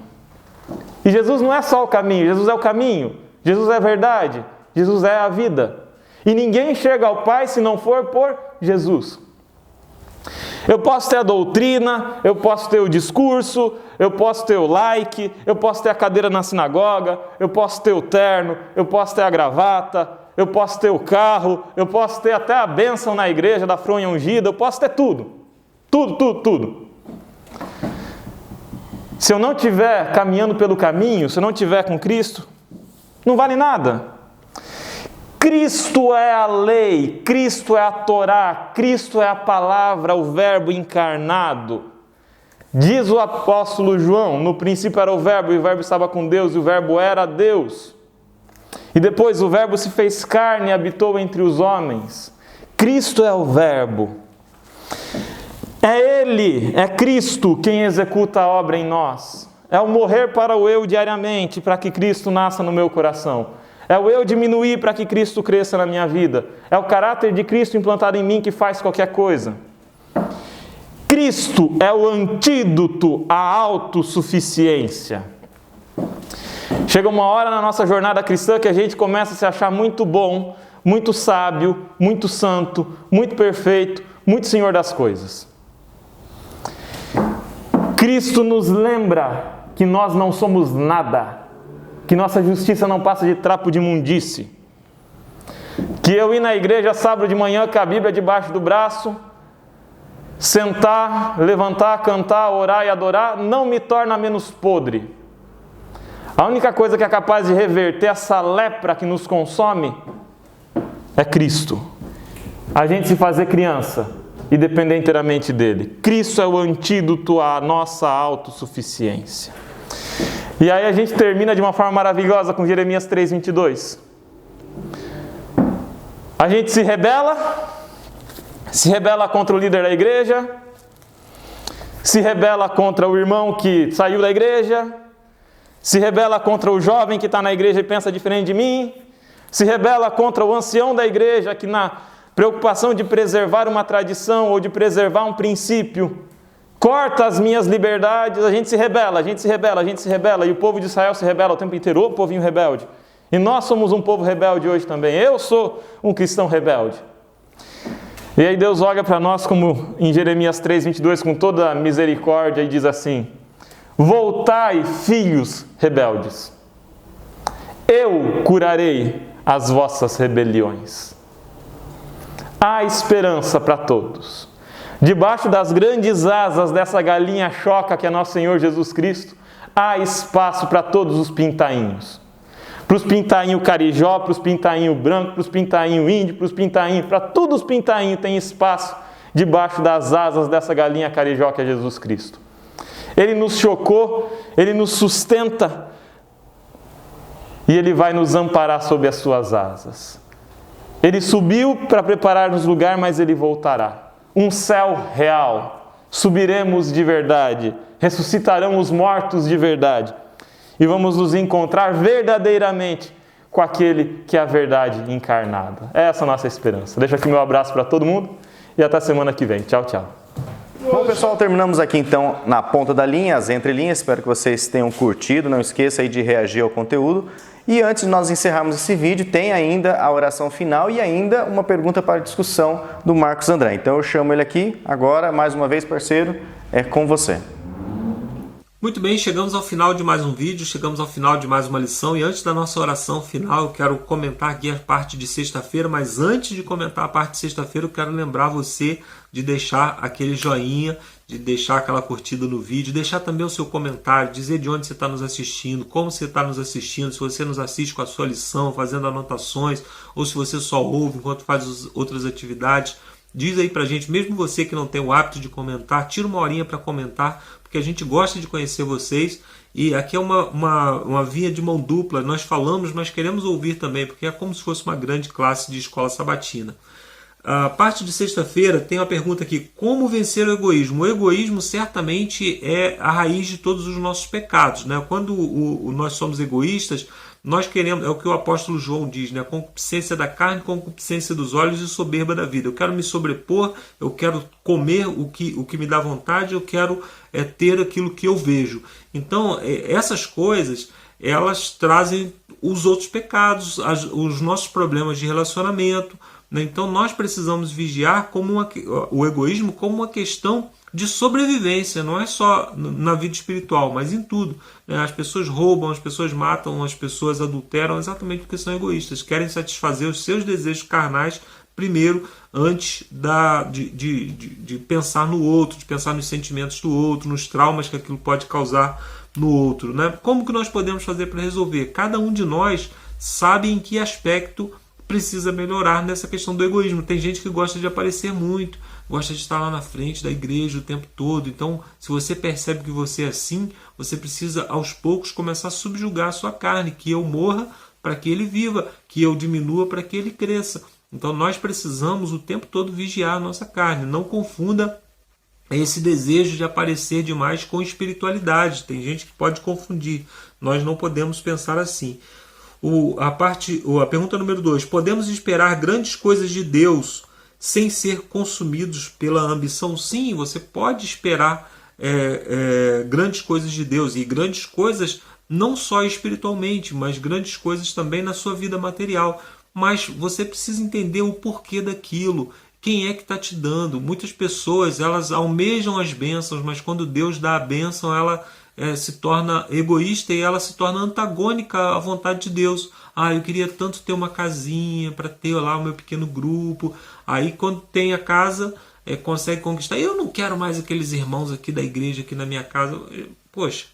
E Jesus não é só o caminho, Jesus é o caminho. Jesus é a verdade, Jesus é a vida. E ninguém chega ao Pai se não for por Jesus. Eu posso ter a doutrina, eu posso ter o discurso, eu posso ter o like, eu posso ter a cadeira na sinagoga, eu posso ter o terno, eu posso ter a gravata, eu posso ter o carro, eu posso ter até a bênção na igreja da fronha ungida, eu posso ter tudo. Tudo. Se eu não estiver caminhando pelo caminho, se eu não estiver com Cristo, não vale nada. Cristo é a lei, Cristo é a Torá, Cristo é a palavra, o verbo encarnado. Diz o apóstolo João, no princípio era o verbo, e o verbo estava com Deus, e o verbo era Deus. E depois o verbo se fez carne e habitou entre os homens. Cristo é o verbo. É Ele, é Cristo quem executa a obra em nós. É o morrer para o eu diariamente, para que Cristo nasça no meu coração. É o eu diminuir para que Cristo cresça na minha vida. É o caráter de Cristo implantado em mim que faz qualquer coisa. Cristo é o antídoto à autossuficiência. Chega uma hora na nossa jornada cristã que a gente começa a se achar muito bom, muito sábio, muito santo, muito perfeito, muito senhor das coisas. Cristo nos lembra que nós não somos nada, que nossa justiça não passa de trapo de imundície, que eu ir na igreja sábado de manhã com a Bíblia debaixo do braço, sentar, levantar, cantar, orar e adorar, não me torna menos podre. A única coisa que é capaz de reverter essa lepra que nos consome é Cristo. A gente se fazer criança e depender inteiramente dele. Cristo é o antídoto à nossa autossuficiência. E aí a gente termina de uma forma maravilhosa com Jeremias 3:22. A gente se rebela contra o líder da igreja, se rebela contra o irmão que saiu da igreja, se rebela contra o jovem que está na igreja e pensa diferente de mim, se rebela contra o ancião da igreja que na preocupação de preservar uma tradição ou de preservar um princípio, corta as minhas liberdades. A gente se rebela. E o povo de Israel se rebela o tempo inteiro, o povinho rebelde. E nós somos um povo rebelde hoje também. Eu sou um cristão rebelde. E aí Deus olha para nós como em Jeremias 3:22 com toda a misericórdia e diz assim: voltai, filhos rebeldes, eu curarei as vossas rebeliões. Há esperança para todos. Debaixo das grandes asas dessa galinha choca que é nosso Senhor Jesus Cristo, há espaço para todos os pintainhos. Para os pintainhos carijó, para os pintainhos brancos, para os pintainhos índio, para os pintainhos, para todos os pintainhos tem espaço debaixo das asas dessa galinha carijó que é Jesus Cristo. Ele nos chocou, Ele nos sustenta e Ele vai nos amparar sob as suas asas. Ele subiu para preparar-nos lugar, mas Ele voltará. Um céu real, subiremos de verdade, ressuscitarão os mortos de verdade e vamos nos encontrar verdadeiramente com aquele que é a verdade encarnada. Essa é a nossa esperança. Deixo aqui meu abraço para todo mundo e até semana que vem. Tchau, tchau. Bom, pessoal, terminamos aqui então na ponta da linha, as entrelinhas. Espero que vocês tenham curtido. Não esqueça aí de reagir ao conteúdo. E antes de nós encerrarmos esse vídeo, tem ainda a oração final e ainda uma pergunta para discussão do Marcos André. Então eu chamo ele aqui agora, mais uma vez, parceiro, é com você. Muito bem, chegamos ao final de mais um vídeo, chegamos ao final de mais uma lição e antes da nossa oração final eu quero comentar aqui a parte de sexta-feira, mas antes de comentar a parte de sexta-feira eu quero lembrar você de deixar aquele joinha, de deixar aquela curtida no vídeo, deixar também o seu comentário, dizer de onde você está nos assistindo, como você está nos assistindo, se você nos assiste com a sua lição, fazendo anotações, ou se você só ouve enquanto faz outras atividades. Diz aí pra gente, mesmo você que não tem o hábito de comentar, tira uma horinha para comentar, porque a gente gosta de conhecer vocês. E aqui é uma via de mão dupla, nós falamos, mas queremos ouvir também, porque é como se fosse uma grande classe de escola sabatina. A parte de sexta-feira tem uma pergunta aqui: como vencer o egoísmo? O egoísmo certamente é a raiz de todos os nossos pecados, né? Quando nós somos egoístas, nós queremos, é o que o apóstolo João diz, né? Concupiscência da carne, concupiscência dos olhos e soberba da vida. Eu quero me sobrepor, eu quero comer o que me dá vontade, eu quero ter aquilo que eu vejo. Então, essas coisas, elas trazem os outros pecados, os nossos problemas de relacionamento. Então nós precisamos vigiar o egoísmo como uma questão de sobrevivência, não é só na vida espiritual, mas em tudo. As pessoas roubam, as pessoas matam, as pessoas adulteram exatamente porque são egoístas, querem satisfazer os seus desejos carnais primeiro, antes de pensar no outro, de pensar nos sentimentos do outro, nos traumas que aquilo pode causar no outro. Como que nós podemos fazer para resolver? Cada um de nós sabe em que aspecto precisa melhorar nessa questão do egoísmo. Tem gente que gosta de aparecer muito, gosta de estar lá na frente da igreja o tempo todo. Então, se você percebe que você é assim, você precisa aos poucos começar a subjugar a sua carne, que eu morra para que ele viva, que eu diminua para que ele cresça. Então nós precisamos o tempo todo vigiar a nossa carne. Não confunda esse desejo de aparecer demais com espiritualidade. Tem gente que pode confundir. Nós não podemos pensar assim. A pergunta número 2. Podemos esperar grandes coisas de Deus sem ser consumidos pela ambição? Sim, você pode esperar grandes coisas de Deus. E grandes coisas não só espiritualmente, mas grandes coisas também na sua vida material. Mas você precisa entender o porquê daquilo. Quem é que está te dando? Muitas pessoas, elas almejam as bênçãos, mas quando Deus dá a bênção, ela se torna egoísta e ela se torna antagônica à vontade de Deus. Eu queria tanto ter uma casinha para ter lá o meu pequeno grupo. Aí quando tem a casa, consegue conquistar. Eu não quero mais aqueles irmãos aqui da igreja aqui na minha casa. Poxa,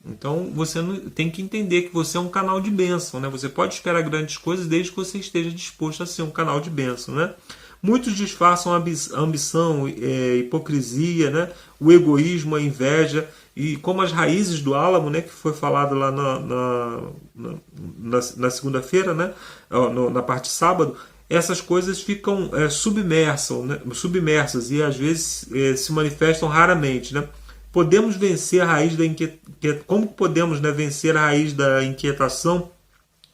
então você tem que entender que você é um canal de bênção, né? Você pode esperar grandes coisas desde que você esteja disposto a ser um canal de bênção, né? Muitos disfarçam a ambição, hipocrisia, né? O egoísmo, a inveja, e como as raízes do álamo, né? Que foi falado lá na segunda-feira, né? Na parte sábado, essas coisas ficam submersas e às vezes se manifestam raramente, né? Podemos vencer a raiz da Como podemos, vencer a raiz da inquietação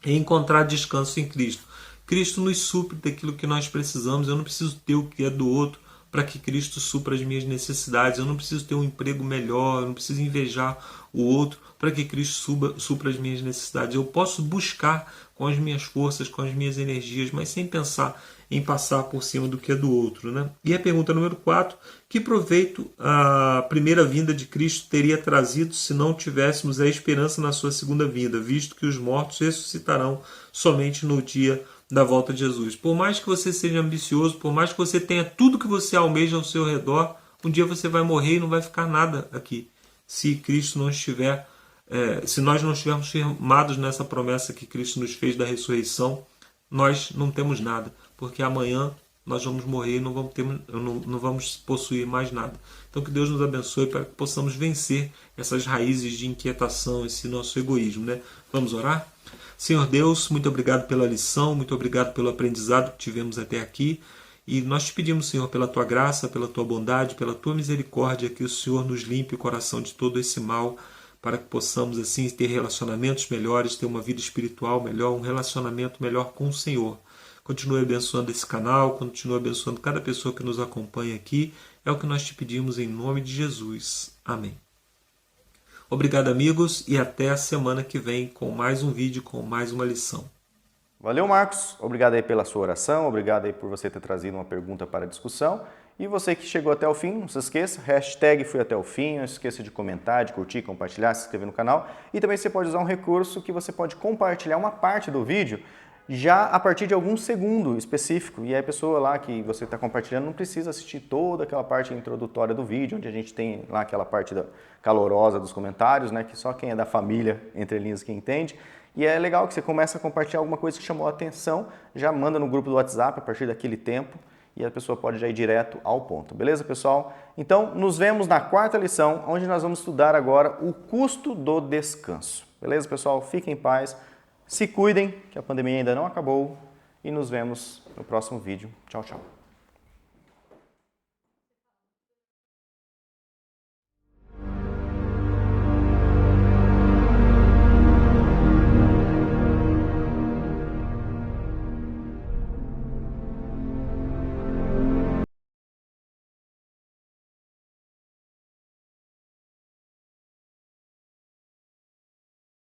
e encontrar descanso em Cristo? Cristo nos supre daquilo que nós precisamos. Eu não preciso ter o que é do outro para que Cristo supra as minhas necessidades. Eu não preciso ter um emprego melhor, eu não preciso invejar o outro para que Cristo supra as minhas necessidades. Eu posso buscar com as minhas forças, com as minhas energias, mas sem pensar em passar por cima do que é do outro, né? E a pergunta número 4, que proveito a primeira vinda de Cristo teria trazido se não tivéssemos a esperança na sua segunda vinda, visto que os mortos ressuscitarão somente no dia da volta de Jesus? Por mais que você seja ambicioso, por mais que você tenha tudo que você almeja ao seu redor, um dia você vai morrer e não vai ficar nada aqui. Se Cristo não estiver, se nós não estivermos firmados nessa promessa que Cristo nos fez da ressurreição, nós não temos nada, porque amanhã nós vamos morrer e não vamos possuir mais nada. Então que Deus nos abençoe para que possamos vencer essas raízes de inquietação, esse nosso egoísmo, né? Vamos orar? Senhor Deus, muito obrigado pela lição, muito obrigado pelo aprendizado que tivemos até aqui. E nós te pedimos, Senhor, pela tua graça, pela tua bondade, pela tua misericórdia, que o Senhor nos limpe o coração de todo esse mal, para que possamos assim ter relacionamentos melhores, ter uma vida espiritual melhor, um relacionamento melhor com o Senhor. Continue abençoando esse canal, continue abençoando cada pessoa que nos acompanha aqui. É o que nós te pedimos em nome de Jesus. Amém. Obrigado, amigos, e até a semana que vem com mais um vídeo, com mais uma lição. Valeu, Marcos. Obrigado aí pela sua oração, obrigado aí por você ter trazido uma pergunta para a discussão. E você que chegou até o fim, não se esqueça, hashtag fui até o fim, não se esqueça de comentar, de curtir, compartilhar, se inscrever no canal. E também você pode usar um recurso que você pode compartilhar uma parte do vídeo já a partir de algum segundo específico. E aí a pessoa lá que você está compartilhando não precisa assistir toda aquela parte introdutória do vídeo, onde a gente tem lá aquela parte calorosa dos comentários, né, que só quem é da família, entre linhas, que entende. E é legal que você começa a compartilhar alguma coisa que chamou a atenção, já manda no grupo do WhatsApp a partir daquele tempo, e a pessoa pode já ir direto ao ponto. Beleza, pessoal? Então, nos vemos na quarta lição, onde nós vamos estudar agora o custo do descanso. Beleza, pessoal? Fiquem em paz, se cuidem, que a pandemia ainda não acabou, e nos vemos no próximo vídeo. Tchau, tchau.